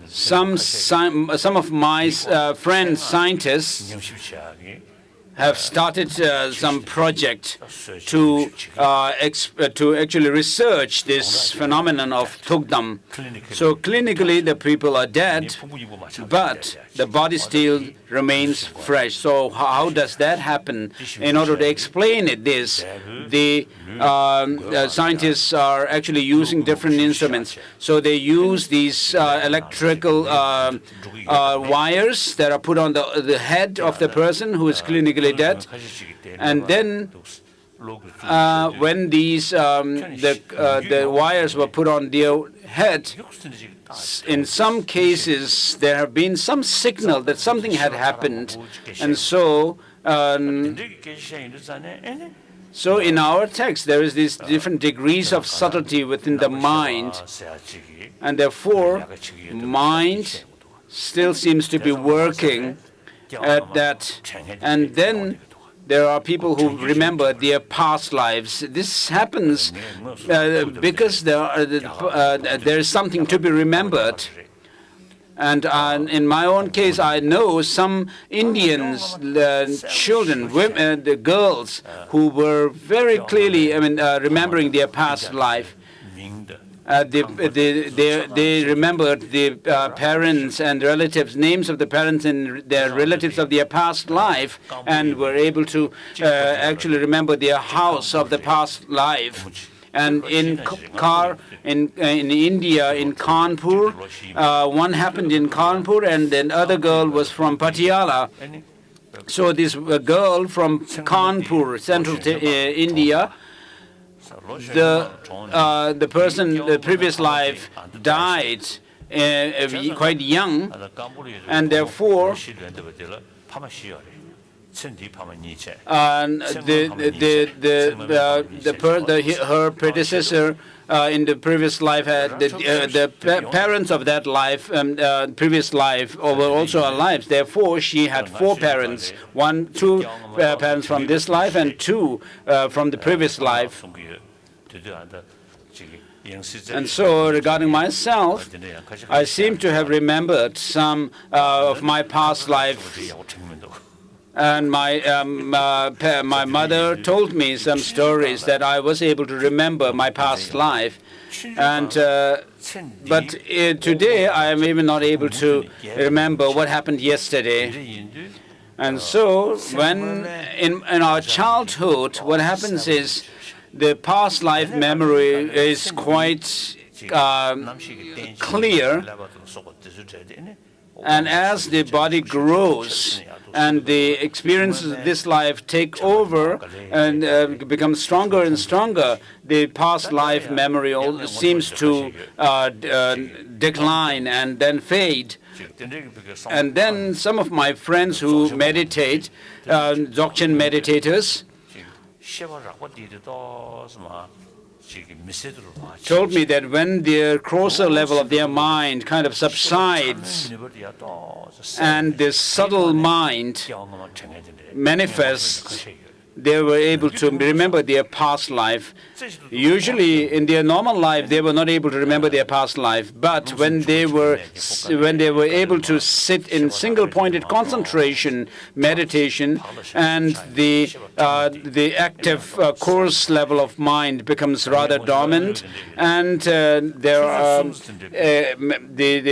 some of my friends, scientists, have started some project to actually research this phenomenon of Thugdam. So clinically the people are dead, but the body still remains fresh. So how does that happen? In order to explain the scientists are actually using different instruments. So they use these electrical wires that are put on the head of the person who is clinically dead, and then when these the wires were put on their head, in some cases there have been some signal that something had happened, and so in our text there is these different degrees of subtlety within the mind, and therefore mind still seems to be working at that. And then there are people who remember their past lives. This happens because there is something to be remembered. And in my own case, I know some Indians, children, women, the girls, who were very clearly, remembering their past life. They remembered the parents and relatives, names of the parents and their relatives of their past life, and were able to actually remember their house of the past life. And in India, in Kanpur, one happened in Kanpur, and then other girl was from Patiala. So this girl from Kanpur, central India, the person, the previous life, died quite young, and therefore her predecessor in the previous life had the parents of that life, previous life, were also alive. Therefore, she had 4 parents: two parents from this life and 2 from the previous life. And so, regarding myself, I seem to have remembered some of my past life. And my mother told me some stories that I was able to remember my past life. And but today I am even not able to remember what happened yesterday. And so, when in our childhood, what happens is the past life memory is quite clear. And as the body grows and the experiences of this life take over and become stronger and stronger, the past life memory seems to decline and then fade. And then some of my friends who meditate, Dzogchen meditators, told me that when the grosser level of their mind kind of subsides and the subtle mind manifests, they were able to remember their past life. Usually, in their normal life, they were not able to remember their past life. But when they were able to sit in single-pointed concentration, meditation, and the active coarse level of mind becomes rather dominant, and the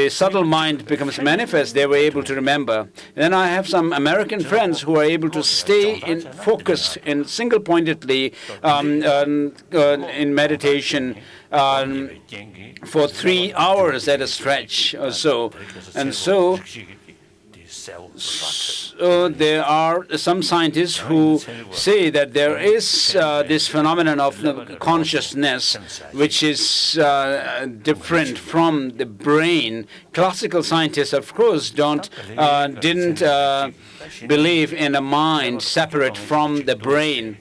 subtle mind becomes manifest, they were able to remember. Then I have some American friends who are able to stay focused in single-pointedly in meditation for 3 hours at a stretch or so. And so there are some scientists who say that there is this phenomenon of consciousness which is different from the brain. Classical scientists, of course, didn't believe in a mind separate from the brain.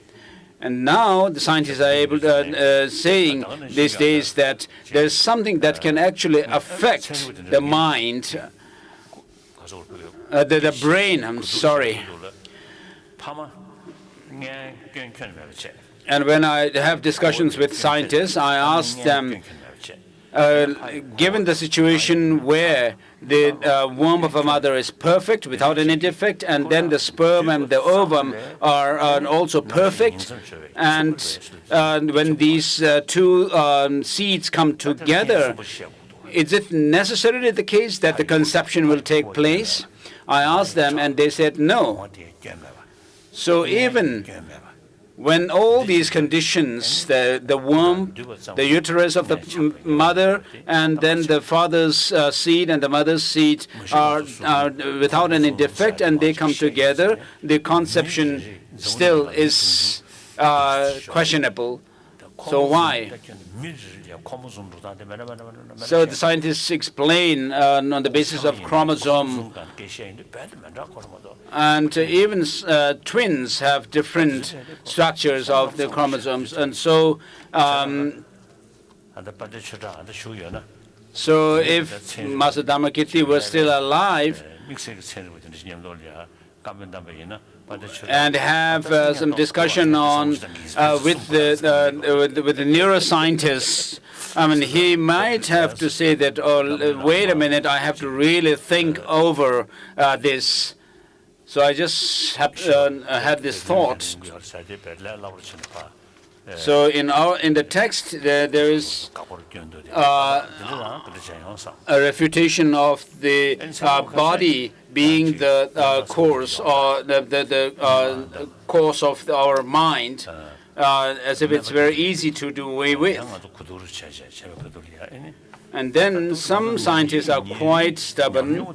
And now the scientists are able to saying these days that there's something that can actually affect the mind, the brain, I'm sorry. And when I have discussions with scientists, I ask them, given the situation where the womb of a mother is perfect, without any defect, and then the sperm and the ovum are also perfect, and when these 2 seeds come together, is it necessarily the case that the conception will take place? I asked them, and they said no. So even when all these conditions, the womb, the uterus of the mother, and then the father's seed and the mother's seed are without any defect, and they come together, the conception still is questionable. So why? So the scientists explain on the basis of chromosome, and even twins have different structures of the chromosomes, and so if Master Dharamkirti were still alive and have some discussion on with the neuroscientists I mean, he might have to say that, oh, wait a minute, I have to really think over this. So I just had this thought. So in the text, there is a refutation of the body being the course or the course of our mind, as if it's very easy to do away with. And then some scientists are quite stubborn.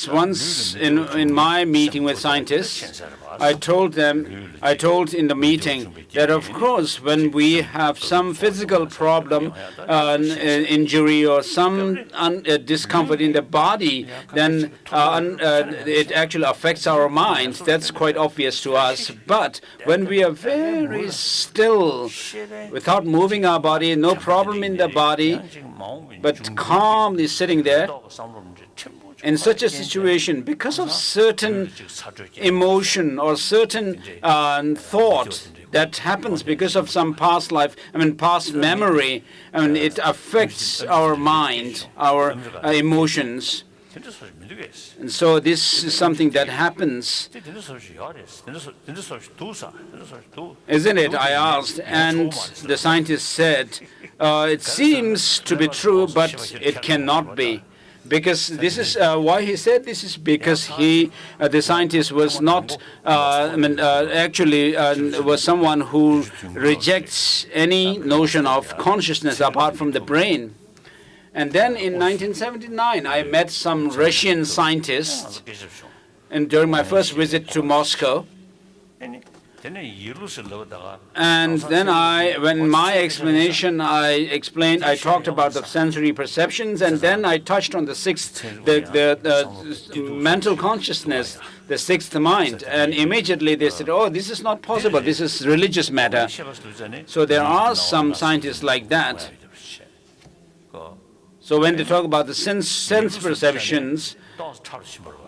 Once in my meeting with scientists, I told in the meeting that of course when we have some physical problem, injury or some discomfort in the body, then it actually affects our mind. That's quite obvious to us. But when we are very still, without moving our body, no problem in the body, but calmly sitting there, in such a situation, because of certain emotion or certain thought that happens because of some past life, past memory, it affects our mind, our emotions. And so this is something that happens, isn't it? I asked, and the scientist said, it seems to be true, but it cannot be. Because this is why he said this is because the scientist was not actually was someone who rejects any notion of consciousness apart from the brain. And then in 1979, I met some Russian scientists, and during my first visit to Moscow. And then when my explanation, I talked about the sensory perceptions, and then I touched on the sixth, the mental consciousness, the sixth mind, and immediately they said, "Oh, this is not possible. This is religious matter." So there are some scientists like that. So when they talk about the sense perceptions,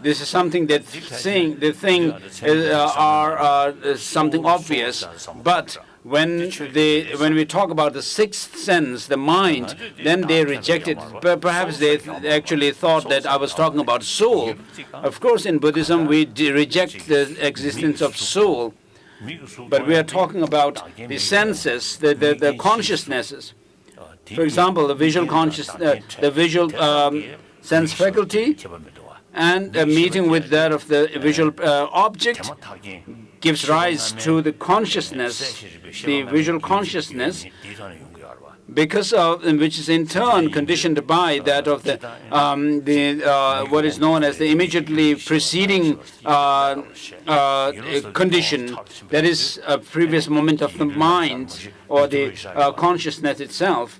this is something that they think are something obvious. But when we talk about the sixth sense, the mind, then they reject it. Perhaps they actually thought that I was talking about soul. Of course, in Buddhism, we reject the existence of soul. But we are talking about the senses, the consciousnesses. For example, the visual sense faculty, and a meeting with that of the visual object gives rise to the consciousness, the visual consciousness, because of which is in turn conditioned by that of the what is known as the immediately preceding condition, that is a previous moment of the mind or the consciousness itself.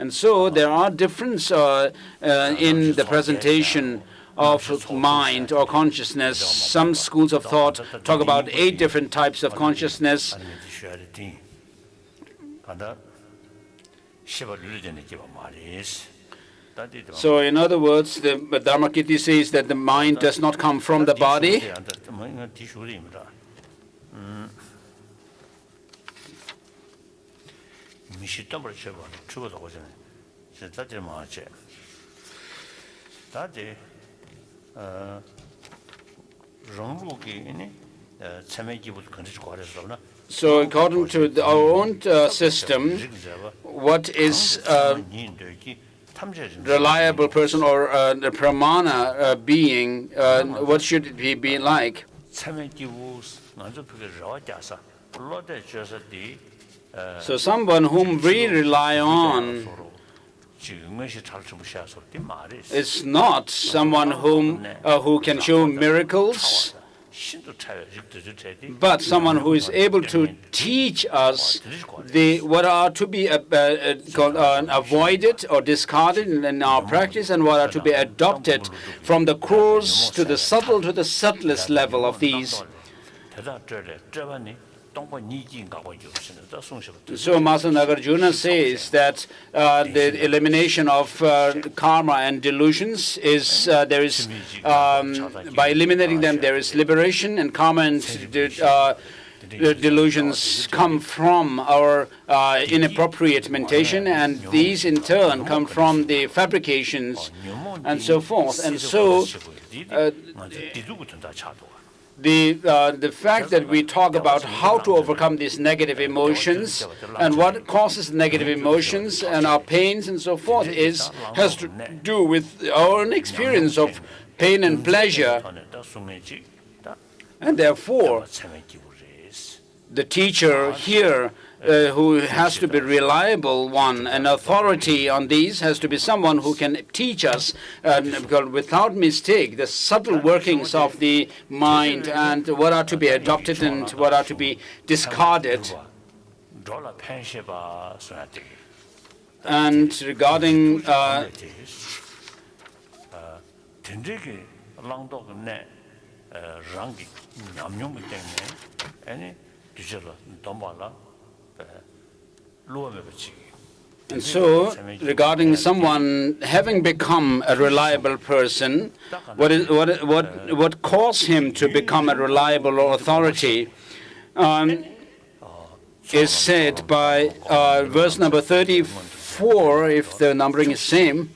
And so there are differences in the presentation of mind or consciousness. Some schools of thought talk about 8 different types of consciousness. So in other words, the Dharamkirti says that the mind does not come from the body. So according to our own system, what is a reliable person or a pramana being, what should he be like? So someone whom we rely on is not someone who can show miracles, but someone who is able to teach us what are to be avoided or discarded in our practice, and what are to be adopted, from the coarse to the subtle to the subtlest level of these. So Master Nagarjuna says that the elimination of karma and delusions is there is by eliminating them there is liberation, and karma and delusions come from our inappropriate mentation, and these in turn come from the fabrications and so forth. And so the fact that we talk about how to overcome these negative emotions and what causes negative emotions and our pains and so forth has to do with our own experience of pain and pleasure. And therefore, the teacher here who has to be reliable one, an authority on these, has to be someone who can teach us without mistake the subtle workings of the mind and what are to be adopted and what are to be discarded. And regarding and so, regarding someone having become a reliable person, what caused him to become a reliable authority is said by verse number 34, if the numbering is same.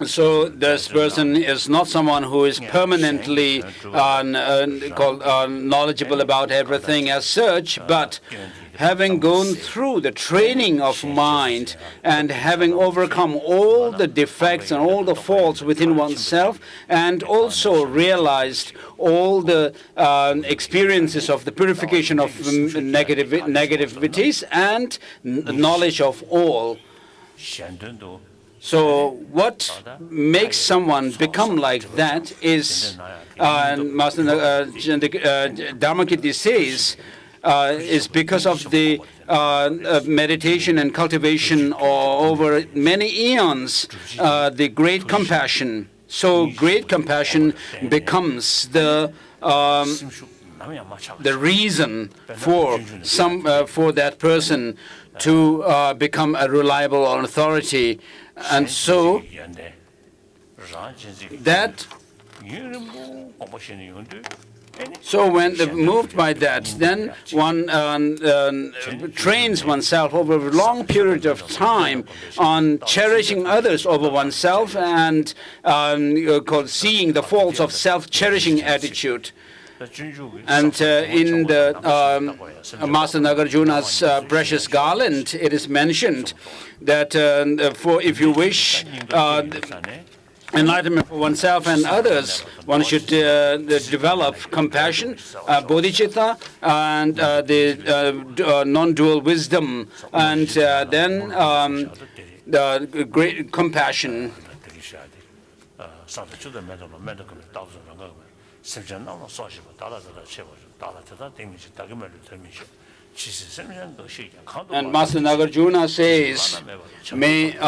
So this person is not someone who is permanently knowledgeable about everything as such, but having gone through the training of mind and having overcome all the defects and all the faults within oneself, and also realized all the experiences of the purification of negativities and knowledge of all. So what makes someone become like that is, Master Dharamkirti says, is because of the meditation and cultivation over many eons, the great compassion. So great compassion becomes the reason for that person to become a reliable authority. And so when moved by that, then one trains oneself over a long period of time on cherishing others over oneself and seeing the faults of self-cherishing attitude. And in the Master Nagarjuna's precious garland, it is mentioned that if you wish enlightenment for oneself and others, one should develop compassion, bodhicitta, and the non-dual wisdom, and then the great compassion. And Master Nagarjuna says, may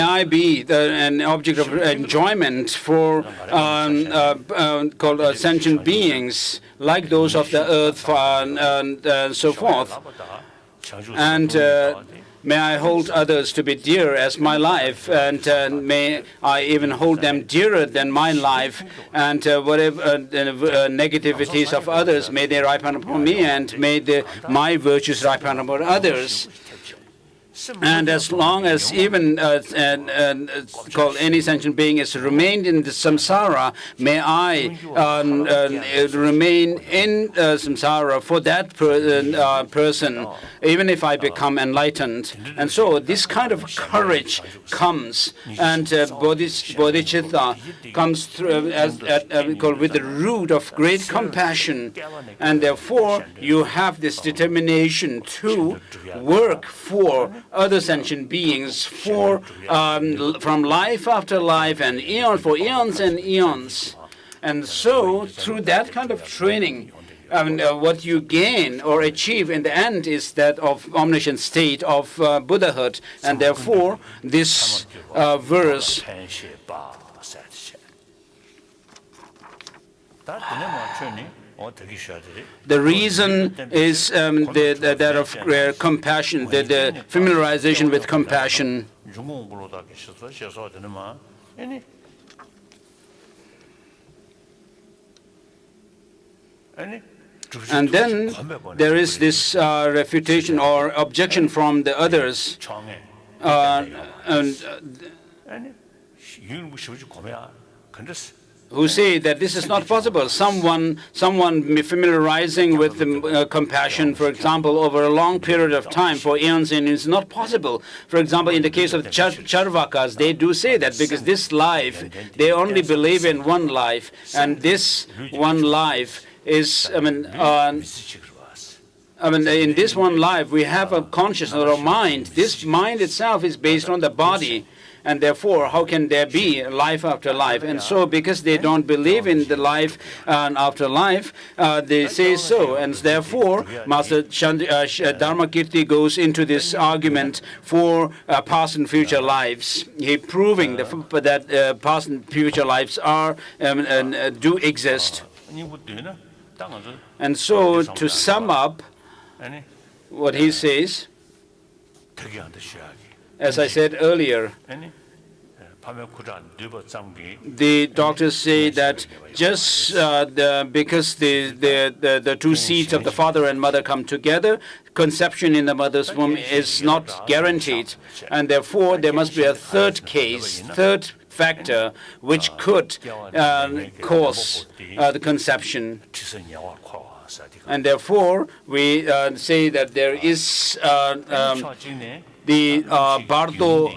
I be an object of enjoyment for called sentient beings like those of the earth and so forth. And may I hold others to be dear as my life, and may I even hold them dearer than my life, and whatever negativities of others, may they ripen upon me, and may my virtues ripen upon others. And as long as even any sentient being has remained in the samsara, may I remain in samsara for that person, even if I become enlightened. And so this kind of courage comes, and bodhicitta comes through with the root of great compassion, and therefore you have this determination to work for other sentient beings from life after life and for eons and eons. And so through that kind of training, what you gain or achieve in the end is that of omniscient state of Buddhahood, and therefore this verse. The reason is that of compassion, the familiarization with compassion. And then there is this refutation or objection from the others. Who say that this is not possible. Someone familiarizing with the compassion, for example, over a long period of time for eons and is not possible. For example, in the case of Charvakas, they do say that because this life, they only believe in one life, and this one life is, in this one life we have a consciousness or a mind. This mind itself is based on the body. And therefore, how can there be life after life? And so, because they don't believe in the life after life, they say so. And therefore, Master Dharamkirti goes into this argument for past and future lives. He proving that past and future lives are do exist. And so, to sum up what he says, as I said earlier, the doctors say that just because the two seeds of the father and mother come together, conception in the mother's womb is not guaranteed. And therefore, there must be a third case, third factor, which could cause the conception. And therefore, we say that there is the Bardo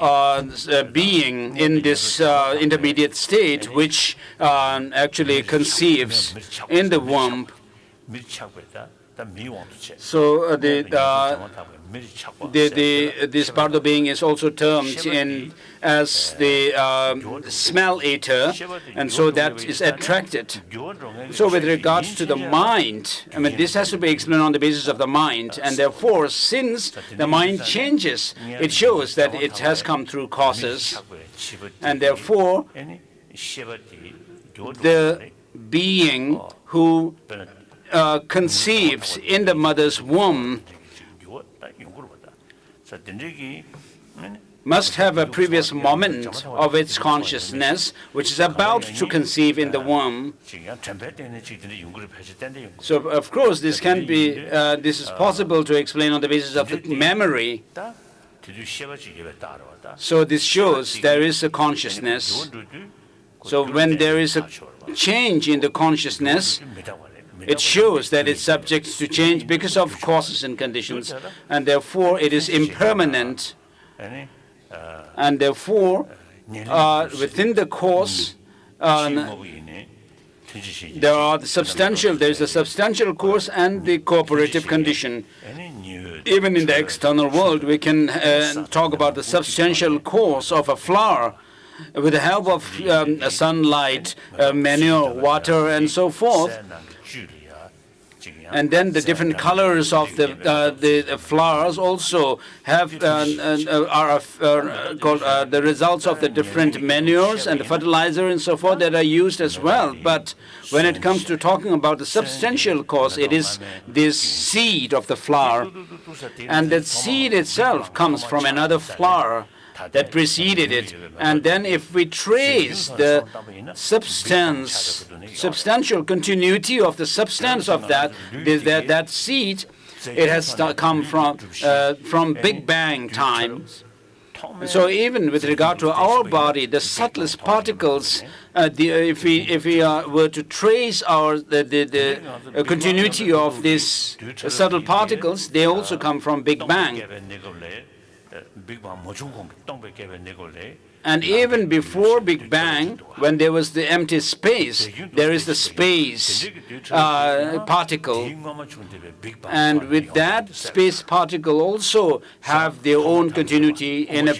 being in this intermediate state, which actually conceives in the womb. So this Bardo being is also termed in as the smell eater, and so that is attracted. So with regards to the mind, this has to be explained on the basis of the mind, and therefore, since the mind changes, it shows that it has come through causes, and therefore, the being who conceives in the mother's womb must have a previous moment of its consciousness, which is about to conceive in the womb. So, of course, this can be, this is possible to explain on the basis of the memory. So this shows there is a consciousness. So when there is a change in the consciousness, it shows that it's subject to change because of causes and conditions, and therefore it is impermanent. And therefore, within the cause, there is a substantial cause and the cooperative condition. Even in the external world, we can talk about the substantial cause of a flower with the help of sunlight, manure, water, and so forth. And then the different colors of the flowers also have are called the results of the different manures and the fertilizer and so forth that are used as well. But when it comes to talking about the substantial cause, it is this seed of the flower, and that seed itself comes from another flower that preceded it. And then if we trace the substantial continuity of the substance of that seed, it has come from Big Bang time. So even with regard to our body, the subtlest particles, if we were to trace the continuity of these subtle particles, they also come from Big Bang. And even before Big Bang, when there was the empty space, there is the space particle. And with that space particle also have their own continuity in a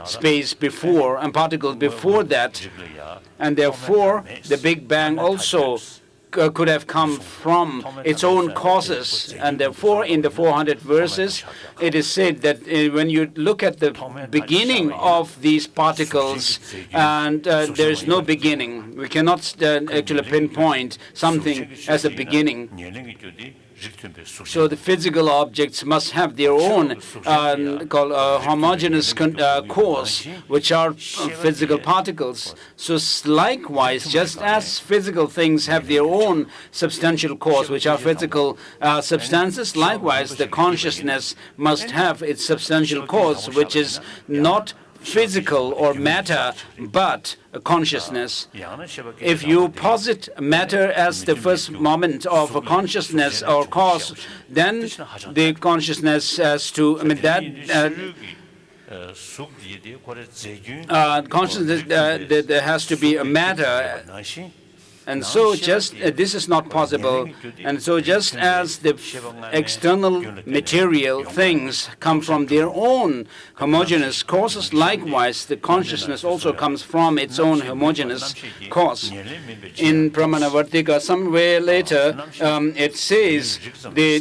space before, and particles before that. And therefore, the Big Bang also could have come from its own causes. And therefore, in the 400 verses, it is said that when you look at the beginning of these particles, and there is no beginning, we cannot actually pinpoint something as a beginning. So the physical objects must have their own homogeneous cause, which are physical particles. So likewise, just as physical things have their own substantial cause, which are physical substances, likewise the consciousness must have its substantial cause, which is not physical or matter, but a consciousness. If you posit matter as the first moment of a consciousness or cause, then the consciousness has to, consciousness, there has to be a matter. And so just this is not possible. And so just as the external material things come from their own homogeneous causes, likewise the consciousness also comes from its own homogeneous cause. In Pramanavarttika, somewhere later, it says the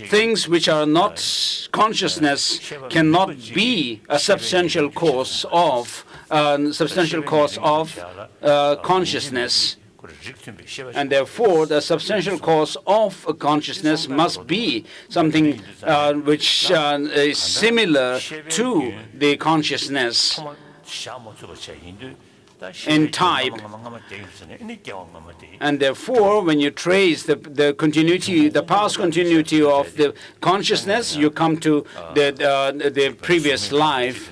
things which are not consciousness cannot be a substantial cause of consciousness, and therefore the substantial cause of a consciousness must be something which is similar to the consciousness in type. And therefore, when you trace the continuity, the past continuity of the consciousness, you come to the previous life.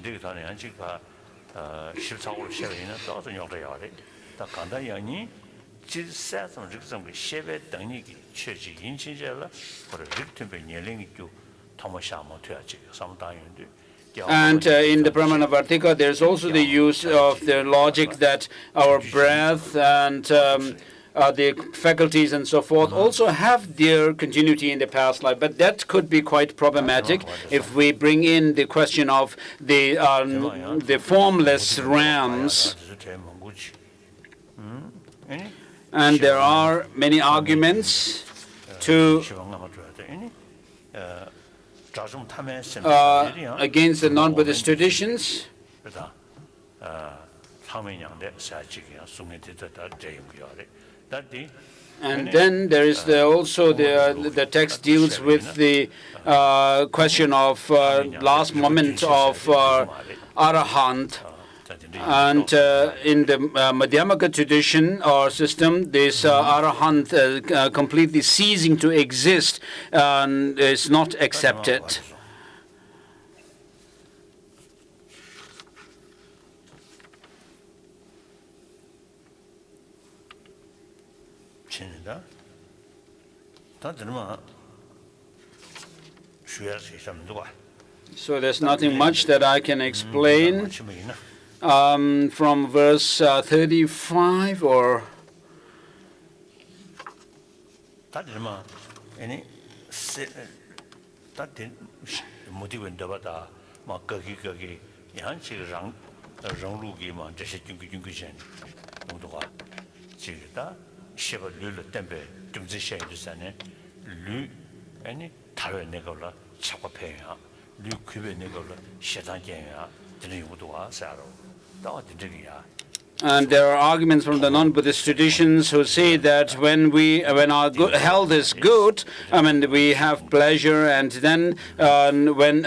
And in the Pramanavarttika, there's also the use of the logic that our breath and the faculties and so forth also have their continuity in the past life. But that could be quite problematic if we bring in the question of the formless realms. And there are many arguments to against the non-Buddhist traditions. And then there is also the text deals with the question of last moment of Arahant. And in the Madhyamaka tradition or system, this Arahant completely ceasing to exist is not accepted. So there's nothing much that I can explain from verse 35 or and there are arguments from the non-Buddhist traditions who say that when our health is good, we have pleasure, and then when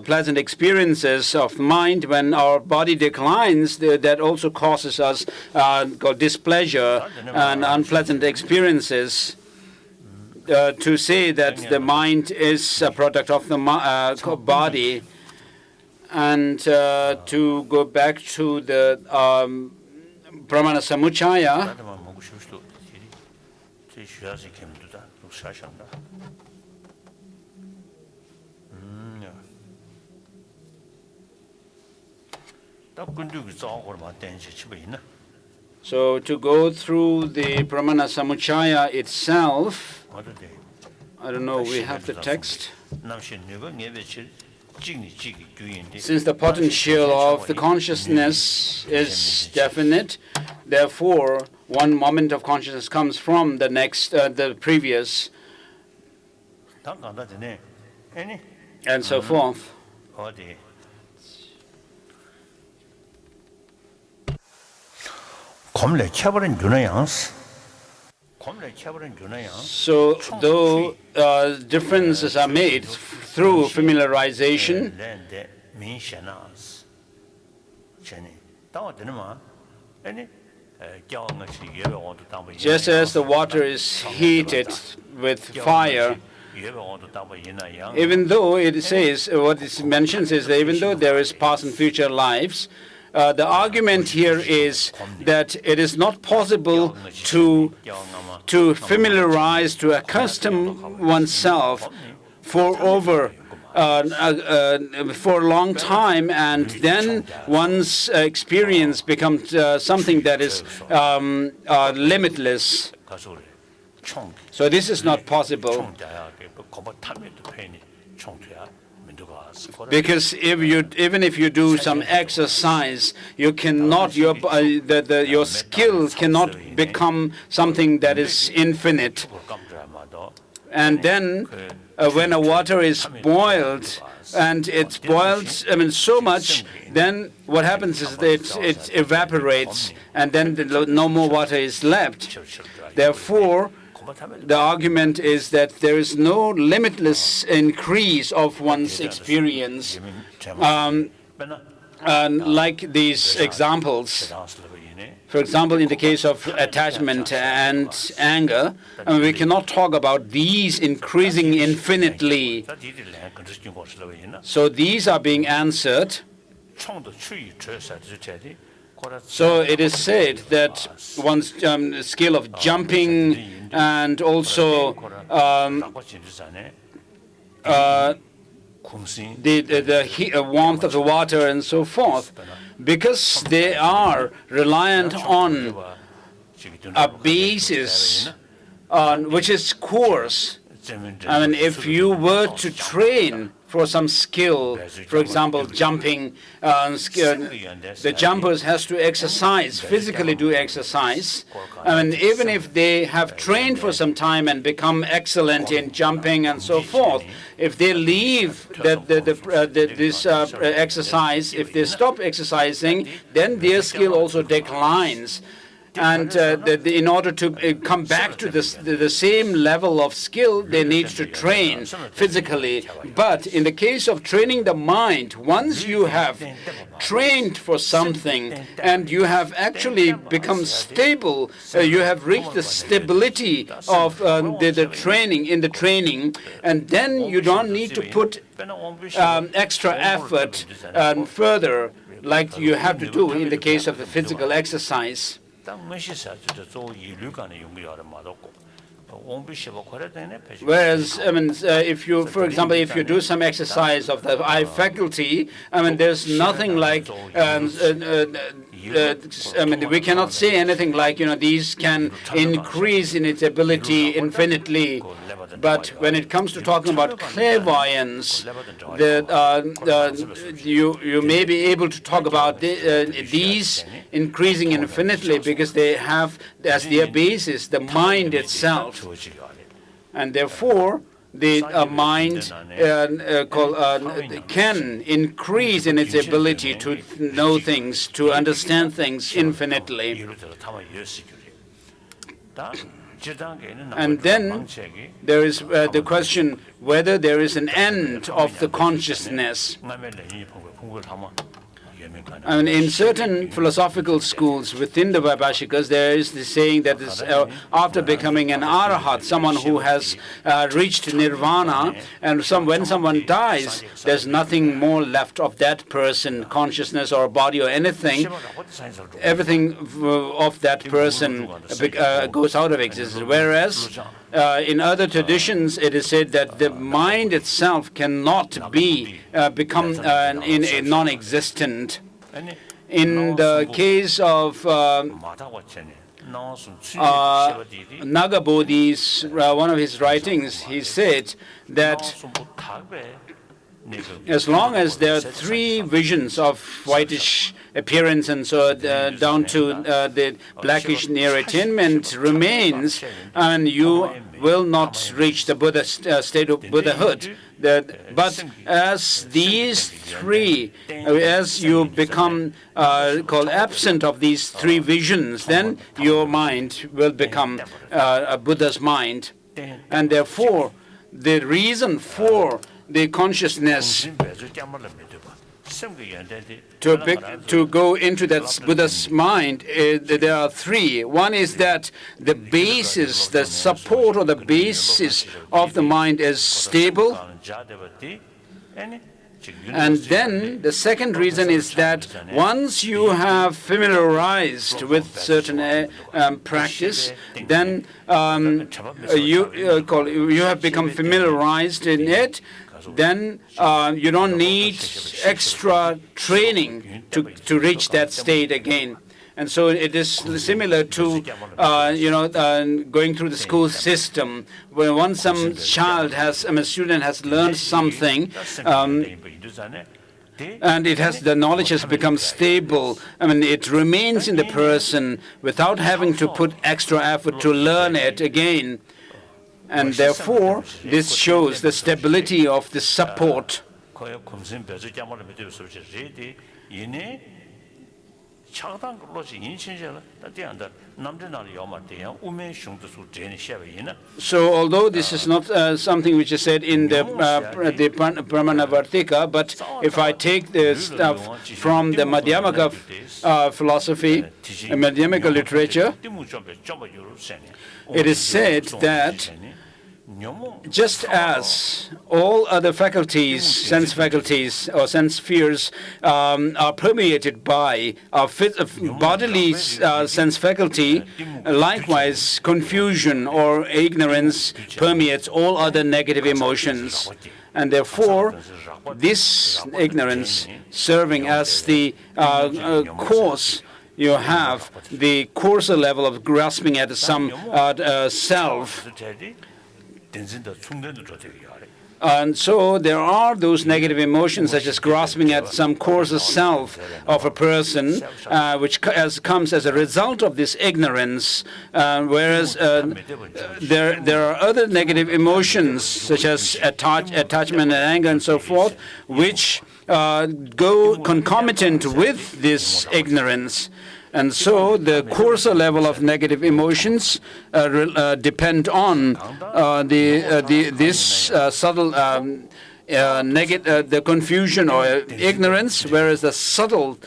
pleasant experiences of mind, when our body declines, that also causes us displeasure and unpleasant experiences. To say that the mind is a product of the body. And to go back to the Pramana Samuchaya, so to go through the Pramana Samuchaya itself, I don't know, we have the text. Since the potential of the consciousness is definite, Therefore, one moment of consciousness comes from the next, the previous, and so forth. So, though differences are made through familiarization, just as the water is heated with fire, even though it says, what it mentions is that even though there is past and future lives, the argument here is that it is not possible to familiarize, to accustom oneself for a long time, and then one's experience becomes something that is limitless. So this is not possible. Because even if you do some exercise, you cannot, your skill cannot become something that is infinite. And then when a water is boiled, and it's boiled, so much, then what happens is that it evaporates, and then no more water is left. Therefore, the argument is that there is no limitless increase of one's experience. Like these examples, for example, in the case of attachment and anger, we cannot talk about these increasing infinitely. So these are being answered. So it is said that one's skill of jumping and also the warmth of the water and so forth, because they are reliant on a basis which is coarse. If you were to train for some skill, for example, jumping, the jumpers has to exercise, physically do exercise. Even if they have trained for some time and become excellent in jumping and so forth, if they leave this exercise, if they stop exercising, then their skill also declines. And in order to come back to the same level of skill, they need to train physically. But in the case of training the mind, once you have trained for something and you have actually become stable, you have reached the stability of the training, and then you don't need to put extra effort further like you have to do in the case of the physical exercise. Whereas, if you, for example, if you do some exercise of the eye faculty, there's nothing like, we cannot say anything like, these can increase in its ability infinitely. But when it comes to talking about clairvoyance, you may be able to talk about these increasing infinitely because they have as their basis the mind itself. And therefore, the mind can increase in its ability to know things, to understand things infinitely. And then there is the question whether there is an end of the consciousness. In certain philosophical schools within the Vaibhashikas, there is the saying that is, after becoming an arahat, someone who has reached nirvana, and when someone dies, there's nothing more left of that person, consciousness or body or anything. Everything of that person goes out of existence. Whereas in other traditions, it is said that the mind itself cannot become non-existent. In the case of Nagabodhi's, one of his writings, he said that as long as there are three visions of whitish appearance and so down to the blackish near attainment remains, and you will not reach the Buddha state of Buddhahood. But as these three, as you become called absent of these three visions, then your mind will become a Buddha's mind. And therefore, the reason for the consciousness to go into that Buddha's mind, there are three. One is that the basis, the support or the basis of the mind is stable. And then the second reason is that once you have familiarized with certain practice, then you have become familiarized in it. Then you don't need extra training to reach that state again. And so it is similar to, going through the school system, where once some student has learned something, and the knowledge has become stable. I mean, it remains in the person without having to put extra effort to learn it again. And therefore, this shows the stability of the support. So, although this is not something which is said in the Pramanavarttika, but if I take the stuff from the Madhyamaka philosophy, Madhyamaka literature, it is said that just as all other faculties, sense faculties or sense spheres are permeated by bodily sense faculty, likewise confusion or ignorance permeates all other negative emotions. And therefore, this ignorance serving as the cause, you have the coarser level of grasping at some self. And so there are those negative emotions such as grasping at some coarser self of a person, which comes as a result of this ignorance, whereas there are other negative emotions such as attachment and anger and so forth, which go concomitant with this ignorance. And so the coarser level of negative emotions depend on this subtle the confusion or ignorance, whereas the subtle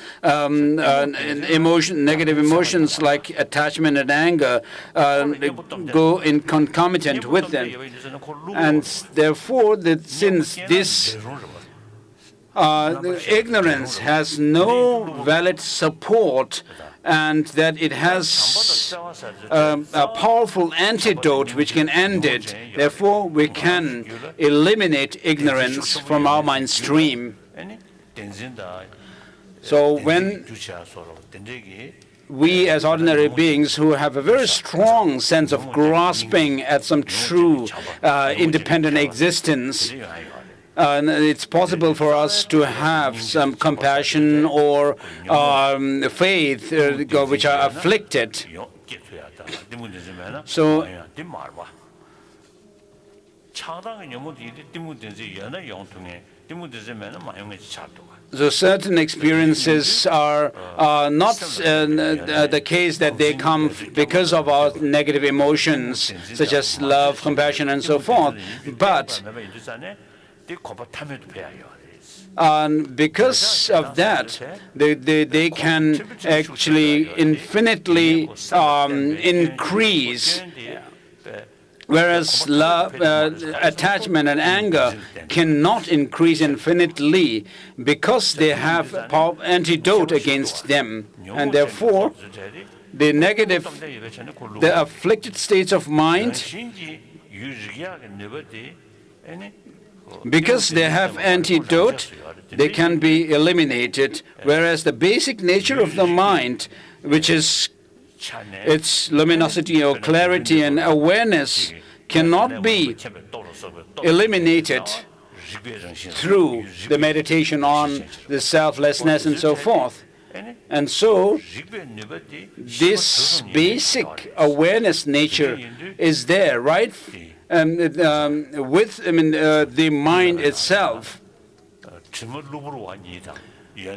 negative emotions like attachment and anger go in concomitant with them. And therefore, since this ignorance has no valid support, and that it has a powerful antidote which can end it. Therefore, we can eliminate ignorance from our mind stream. So when we as ordinary beings who have a very strong sense of grasping at some true independent existence, it's possible for us to have some compassion or faith which are afflicted. So certain experiences are not the case that they come because of our negative emotions, such as love, compassion, and so forth, but and because of that, they can actually infinitely increase, whereas love, attachment and anger cannot increase infinitely because they have an antidote against them. And therefore, the afflicted states of mind, because they have antidote, they can be eliminated, whereas the basic nature of the mind, which is its luminosity or clarity and awareness, cannot be eliminated through the meditation on the selflessness and so forth. And so this basic awareness nature is there, right? With the mind itself.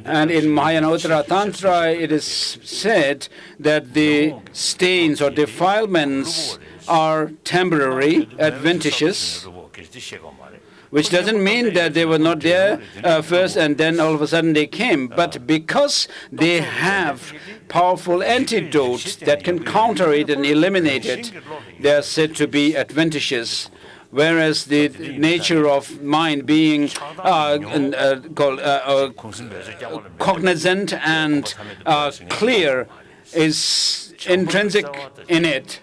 And in Mahayana Tantra, it is said that the stains or defilements are temporary, adventitious, which doesn't mean that they were not there first and then all of a sudden they came. But because they have powerful antidotes that can counter it and eliminate it, they are said to be adventitious. Whereas the nature of mind being cognizant and clear is intrinsic in it.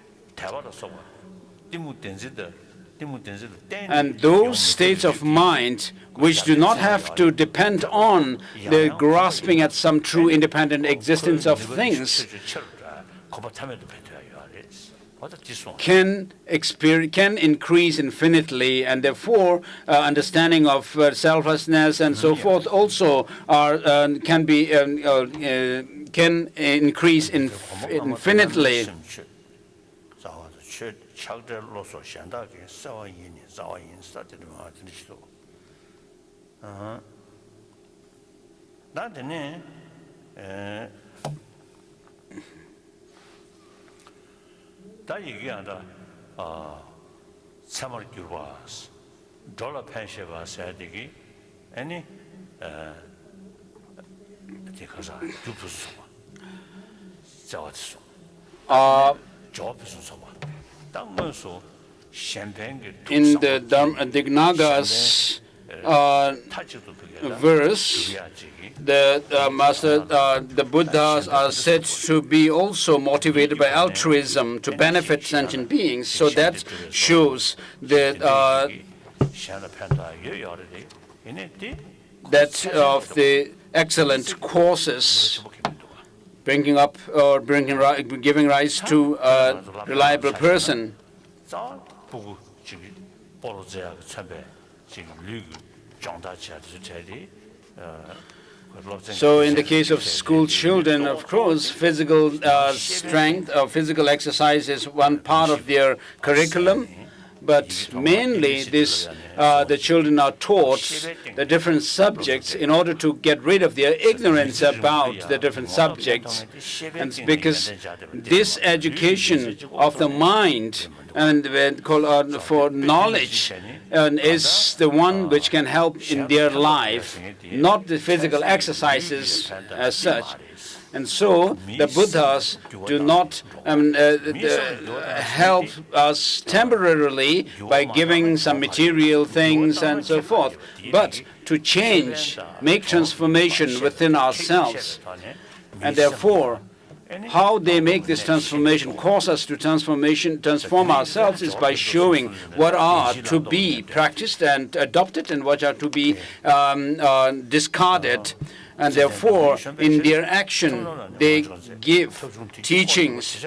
And those states of mind which do not have to depend on the grasping at some true independent existence of things can increase infinitely, and therefore understanding of selflessness and so forth also can increase infinitely. 다 얘기한다. 참을 줄과스 돌아 펜셔가 사디기 아니 제가서 두부스 자와스 조부스 당문소 in the Dignagas verse, the Buddhas are said to be also motivated by altruism to benefit sentient beings. So that shows that of the excellent courses bringing up or giving rise to a reliable person. So in the case of school children, of course, physical strength or physical exercise is one part of their curriculum, but mainly the children are taught the different subjects in order to get rid of their ignorance about the different subjects. And it's because this education of the mind and for knowledge is the one which can help in their life, not the physical exercises as such. And so the Buddhas do not help us temporarily by giving some material things and so forth, but to change, make transformation within ourselves. And therefore, how they make this transformation, cause us to transform ourselves, is by showing what are to be practiced and adopted and what are to be discarded. And therefore, in their action, they give teachings.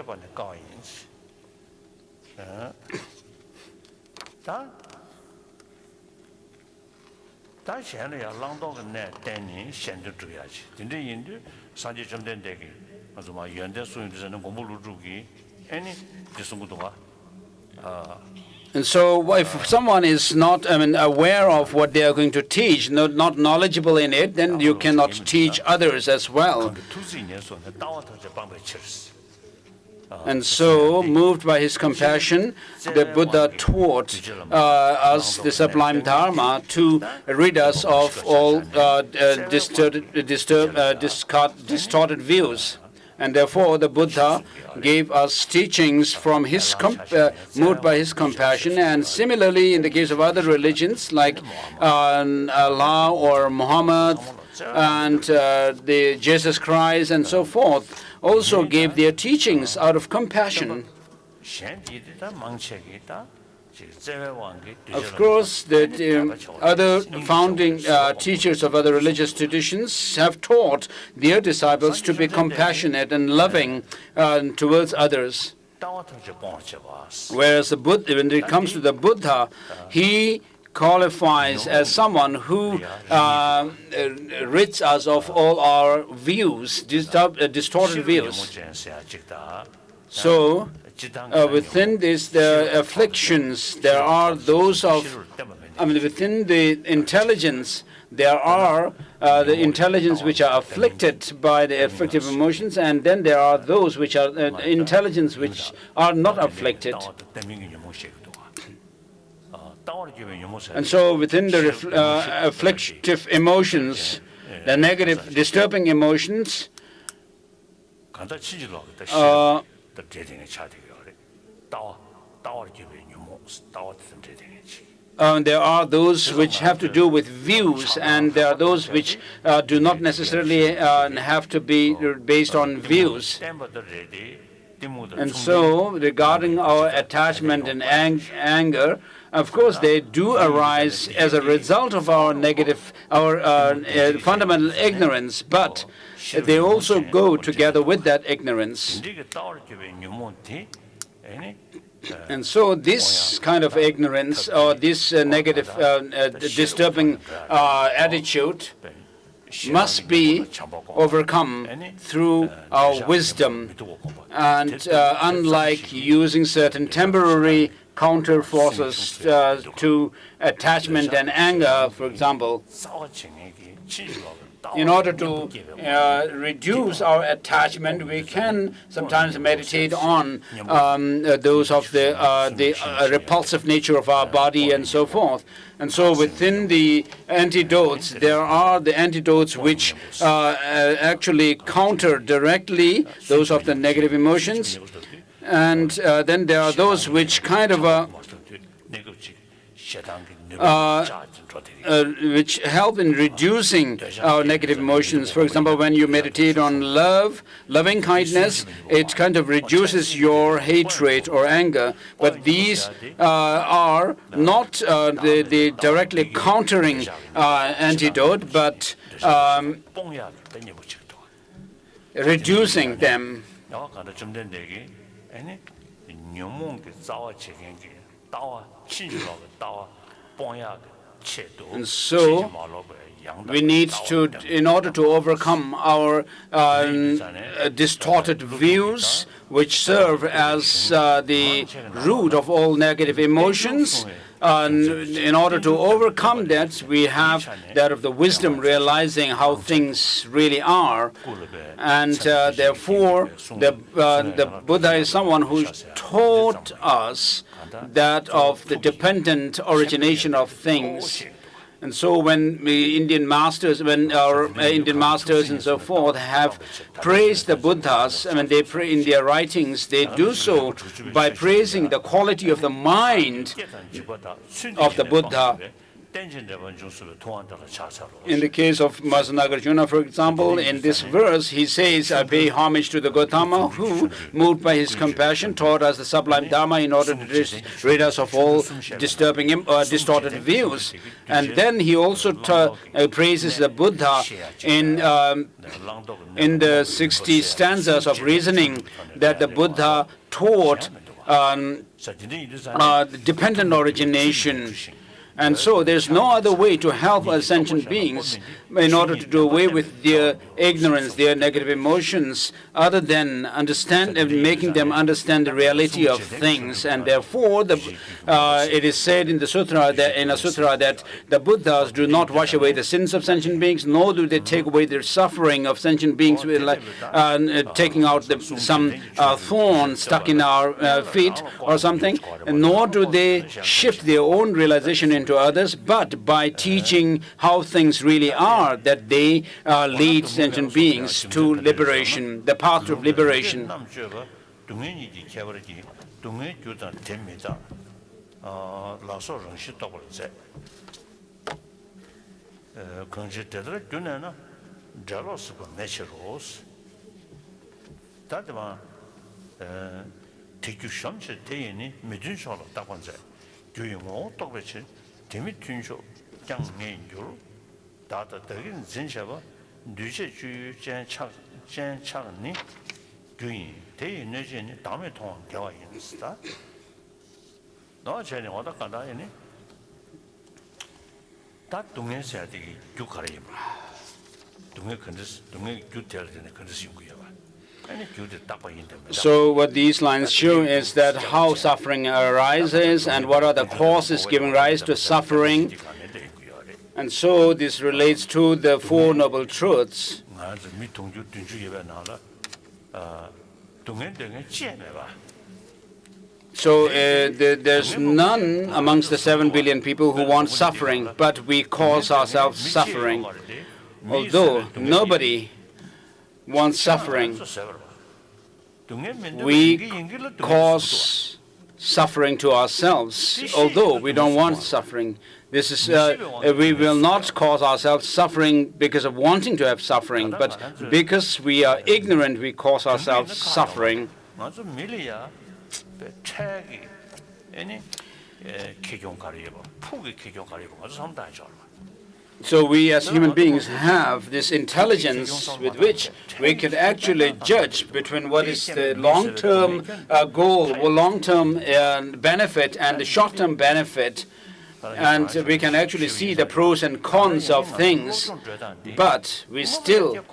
And so if someone is not aware of what they are going to teach, not knowledgeable in it, then you cannot teach others as well. And so, moved by his compassion, the Buddha taught us the sublime Dharma to rid us of all distorted views. And therefore, the Buddha gave us teachings from his moved by his compassion. And similarly, in the case of other religions like Allah or Muhammad and the Jesus Christ and so forth, also gave their teachings out of compassion. Of course, the other founding teachers of other religious traditions have taught their disciples to be compassionate and loving towards others. Whereas when it comes to the Buddha, he qualifies as someone who rids us of all our views, distorted views. So, within this, the afflictions, there are those of, within the intelligence, there are the intelligence which are afflicted by the afflictive emotions, and then there are those which are intelligence which are not afflicted. And so within the afflictive emotions, the negative, disturbing emotions, there are those which have to do with views, and there are those which do not necessarily have to be based on views. And so, regarding our attachment and anger, of course, they do arise as a result of our negative, our fundamental ignorance, but they also go together with that ignorance. And so this kind of ignorance, or this negative, disturbing attitude must be overcome through our wisdom. And unlike using certain temporary counter forces to attachment and anger, for example, in order to reduce our attachment, we can sometimes meditate on those of the repulsive nature of our body and so forth. And so within the antidotes, there are the antidotes which actually counter directly those of the negative emotions. And then there are those which kind of which help in reducing our negative emotions. For example, when you meditate on loving kindness, it kind of reduces your hatred or anger. But these are not the directly countering antidote, but reducing them. And so we need to, in order to overcome our distorted views, which serve as the root of all negative emotions, in order to overcome that, we have that of the wisdom, realizing how things really are. And therefore, the Buddha is someone who taught us that of the dependent origination of things. And so when our Indian masters and so forth have praised the Buddhas, they pray in their writings, they do so by praising the quality of the mind of the Buddha. In the case of Master Nagarjuna, for example, in this verse, he says, I pay homage to the Gautama who, moved by his compassion, taught us the sublime Dharma in order to rid us of all disturbing, distorted views. And then he also praises the Buddha in the 60 stanzas of reasoning that the Buddha taught dependent origination. And so there's no other way to help sentient beings in order to do away with their ignorance, their negative emotions, other than making them understand the reality of things. And therefore, it is said in the sutra that the Buddhas do not wash away the sins of sentient beings, nor do they take away the suffering of sentient beings, like taking out some thorn stuck in our feet or something, and nor do they shift their own realization into others, but by teaching how things really are, that they lead sentient beings to liberation, the path of liberation. 다다 더긴 진짜봐 뉴제 주 젠착니 주인 대인내전이 다음에 통한 개와 있습니다. 너 전에 왔다 갔다 했니? 다 동행사들이 교가래요. 동행 컨디스 동행 교텔에는 컨디스 연구야. So what these lines show is that how suffering arises and what are the causes giving rise to suffering. And so this relates to the Four Noble Truths. So there's none amongst the 7 billion people who want suffering, but we cause ourselves suffering. Although nobody wants suffering, we cause suffering to ourselves, although we don't want suffering. This is we will not cause ourselves suffering because of wanting to have suffering, but because we are ignorant, we cause ourselves suffering. So we as human beings have this intelligence with which we can actually judge between what is the long-term goal, or long-term benefit and the short-term benefit. And we can actually see the pros and cons of things, but we still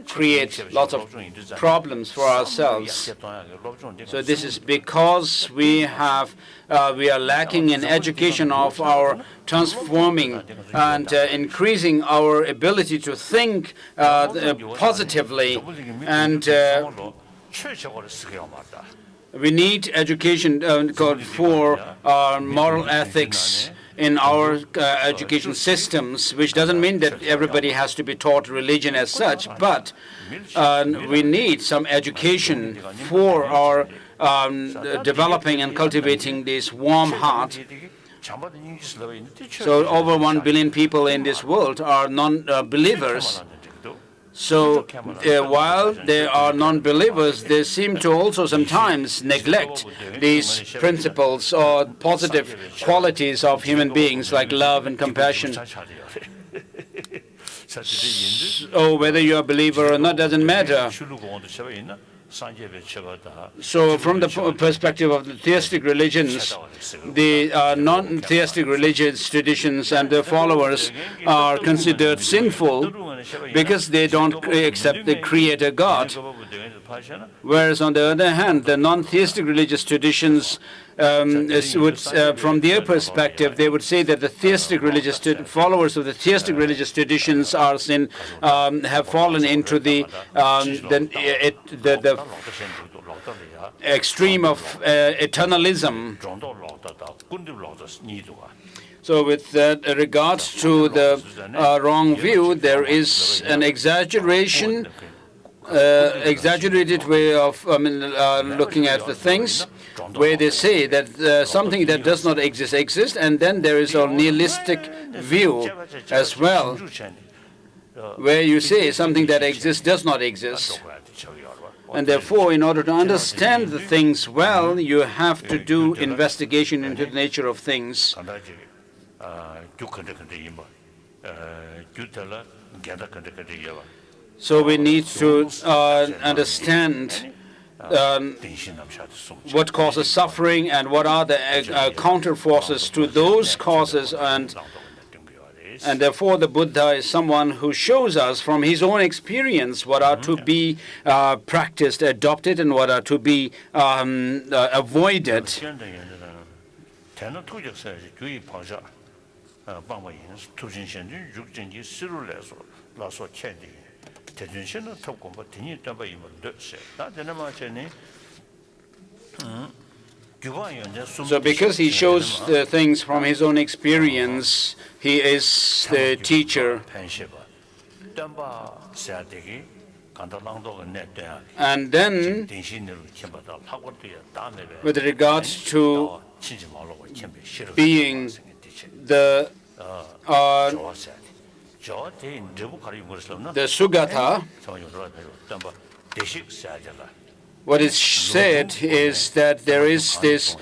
create lots of problems for ourselves. So this is because we are lacking in education of our transforming and increasing our ability to think positively, and we need education for moral ethics in our education systems, which doesn't mean that everybody has to be taught religion as such, but we need some education for our developing and cultivating this warm heart. So over 1 billion people in this world are non-believers. So while they are non-believers, they seem to also sometimes neglect these principles or positive qualities of human beings like love and compassion. So whether you're a believer or not doesn't matter. So from the perspective of the theistic religions, the non-theistic religious traditions and their followers are considered sinful because they don't accept the Creator God. Whereas on the other hand, the non-theistic religious traditions, from their perspective, they would say that the theistic religious followers of the theistic religious traditions are have fallen into the extreme of eternalism. So with regard to the wrong view, there is an exaggerated way of looking at the things, where they say that something that does not exist exists, and then there is a nihilistic view as well, where you say something that exists does not exist. And therefore, in order to understand the things well, you have to do investigation into the nature of things. So we need to understand what causes suffering and what are the counter forces to those causes, and therefore the Buddha is someone who shows us from his own experience what are to be practiced, adopted, and what are to be avoided. So because he shows the things from his own experience, he is the teacher. And then, with regard to being the Sugata, what is said is that there is this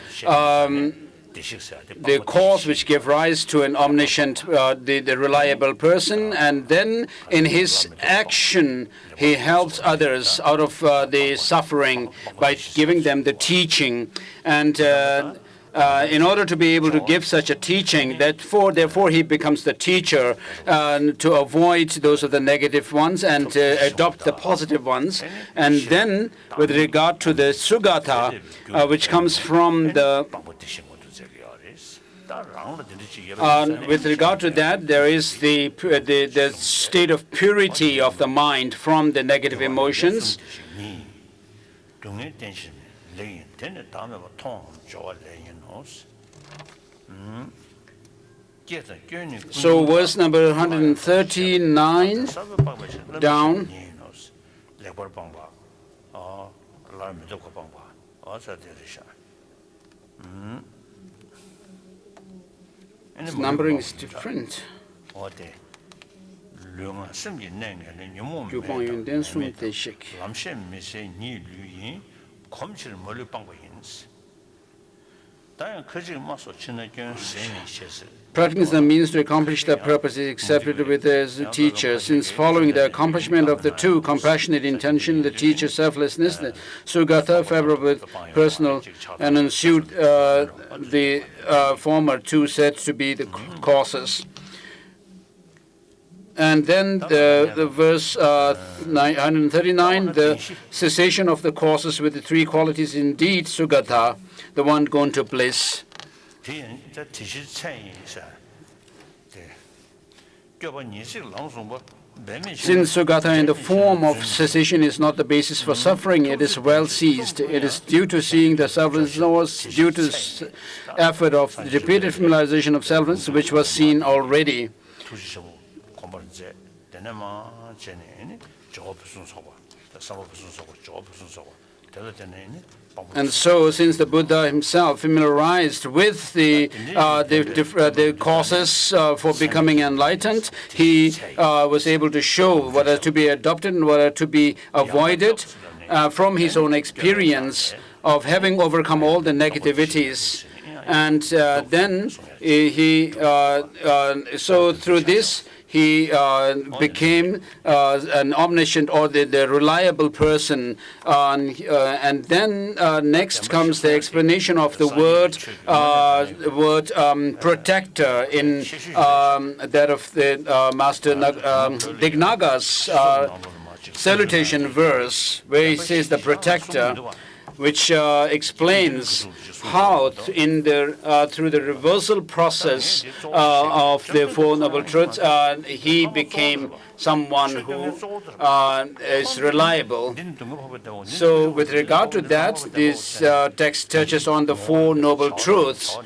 the cause which gave rise to an omniscient, the reliable person, and then in his action he helps others out of the suffering by giving them the teaching. And in order to be able to give such a teaching, therefore he becomes the teacher to avoid those of the negative ones and adopt the positive ones. And then, with regard to the Sugata, which comes from the with regard to that, there is the state of purity of the mind from the negative emotions. So verse number 139 down. Numbering is different. Practicing the means to accomplish the purpose is accepted with the teacher. Since following the accomplishment of the two, compassionate intention, the teacher selflessness, the Sugata, favorable with personal, and ensued the former two said to be the causes. And then the verse 139, the cessation of the causes with the three qualities, indeed Sugata, the one gone to bliss. Since Sugata in the form of cessation is not the basis for suffering, it is well seized. It is due to seeing the selflessness, due to effort of the repeated familiarization of selflessness, which was seen already. And so, since the Buddha himself familiarized with the causes for becoming enlightened, he was able to show what are to be adopted and what are to be avoided from his own experience of having overcome all the negativities. And then so through this, he became an omniscient or the reliable person. And then next comes the explanation of the word protector in that of the Master Dignaga's salutation verse, where he says the protector, which explains how in through the reversal process of the Four Noble Truths, he became someone who is reliable. So with regard to that, this text touches on the Four Noble Truths,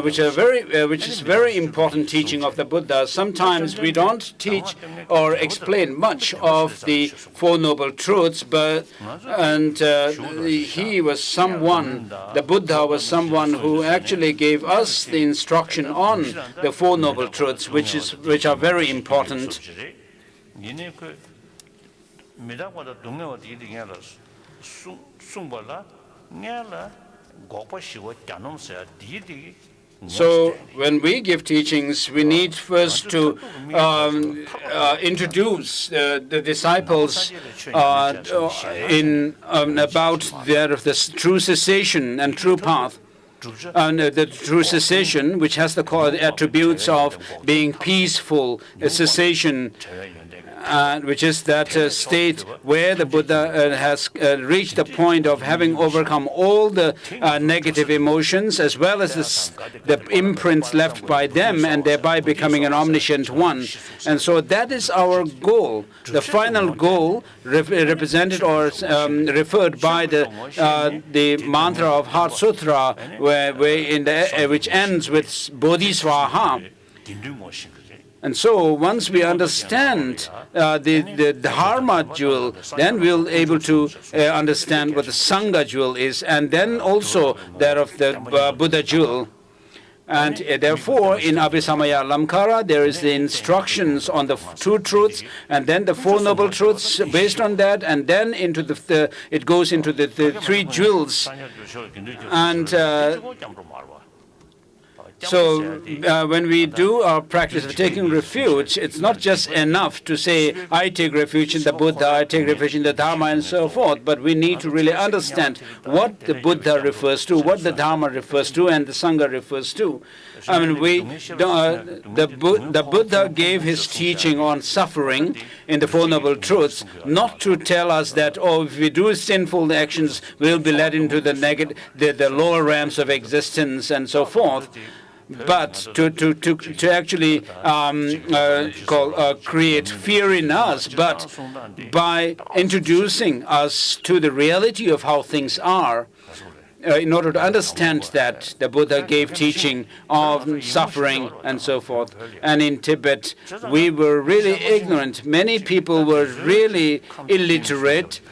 which is very important teaching of the Buddha. Sometimes we don't teach or explain much of the Four Noble Truths, but he was someone, the Buddha was someone who actually gave us the instruction on the Four Noble Truths, which are very important. So when we give teachings, we need first to introduce the disciples in about the true cessation and true path. The true cessation, which has the attributes of being peaceful, cessation, which is that state where the Buddha has reached the point of having overcome all the negative emotions as well as the imprints left by them, and thereby becoming an omniscient one. And so that is our goal, the final goal represented or referred by the mantra of Heart Sutra, which ends with Bodhisvaha. And so once we understand the Dharma jewel, then we'll able to understand what the Sangha jewel is, and then also that of the Buddha jewel. And therefore, in Abhisamaya Lamkara, there is the instructions on the two truths, and then the Four Noble Truths based on that, and then into it goes into the three jewels. And So when we do our practice of taking refuge, it's not just enough to say, I take refuge in the Buddha, I take refuge in the Dharma, and so forth, but we need to really understand what the Buddha refers to, what the Dharma refers to, and the Sangha refers to. I mean, the Buddha gave his teaching on suffering in the Four Noble Truths, not to tell us that, oh, if we do sinful actions, we'll be led into the lower realms of existence and so forth, but to actually create fear in us, but by introducing us to the reality of how things are. In order to understand that, the Buddha gave teaching of suffering and so forth. And in Tibet, we were really ignorant. Many people were really illiterate,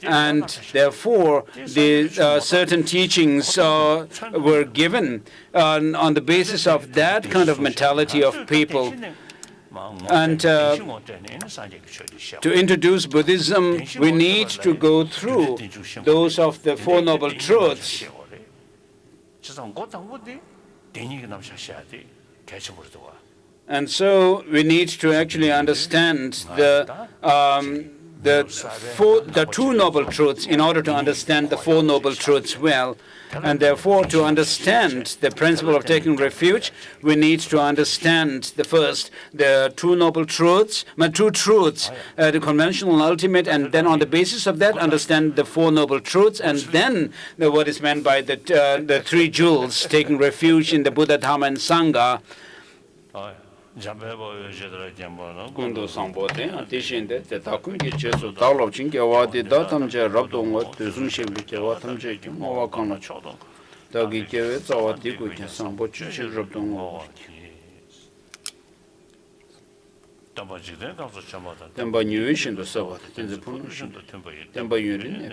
and therefore the certain teachings were given on the basis of that kind of mentality of people. And to introduce Buddhism, we need to go through those of the Four Noble Truths. And so we need to actually understand the Two Noble Truths in order to understand the Four Noble Truths well. And therefore, to understand the principle of taking refuge, we need to understand the Two Noble Truths, two truths, the conventional and ultimate, and then on the basis of that, understand the Four Noble Truths, and then what is meant by the three jewels, taking refuge in the Buddha, Dharma, and Sangha. Kundo sangpo te atishin de te takun ki chesu tawlo chin ke wa di da tam che rabdo ngo tu sum she bi ke wa tam che ki mo wa kana chodo da gi ke we za wa di ku ke sangpo chi chi rabdo ngo temba nyu shin do sa wa ten ze pun shin temba yu rin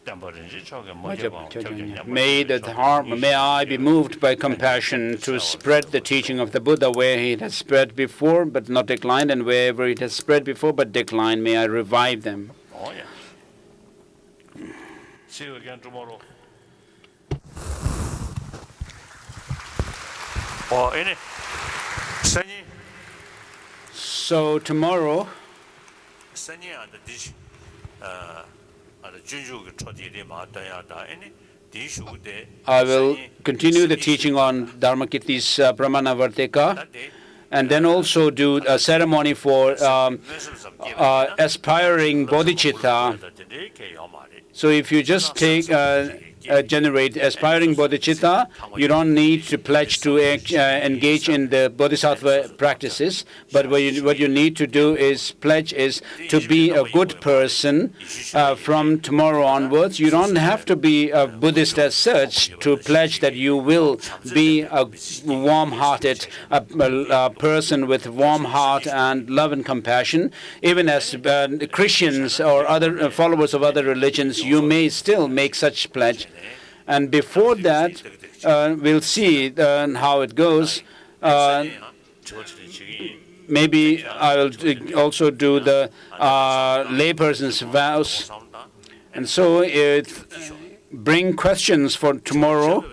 May I be moved by compassion to spread the teaching of the Buddha where it has spread before but not declined, and wherever it has spread before but declined, may I revive them. Oh, yeah. See you again tomorrow. So tomorrow, I will continue the teaching on Dharamkirti's Pramanavarttika, and then also do a ceremony for aspiring bodhicitta. So if you just generate aspiring bodhicitta, you don't need to pledge to engage in the bodhisattva practices, but what you need to do is pledge is to be a good person from tomorrow onwards. You don't have to be a Buddhist as such to pledge that you will be a warm-hearted person with warm heart and love and compassion. Even as Christians or other followers of other religions, you may still make such pledge. And before that, we'll see how it goes. Maybe I will also do the layperson's vows. And so bring questions for tomorrow.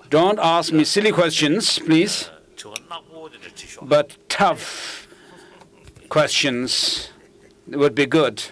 Don't ask me silly questions, please, but tough questions would be good.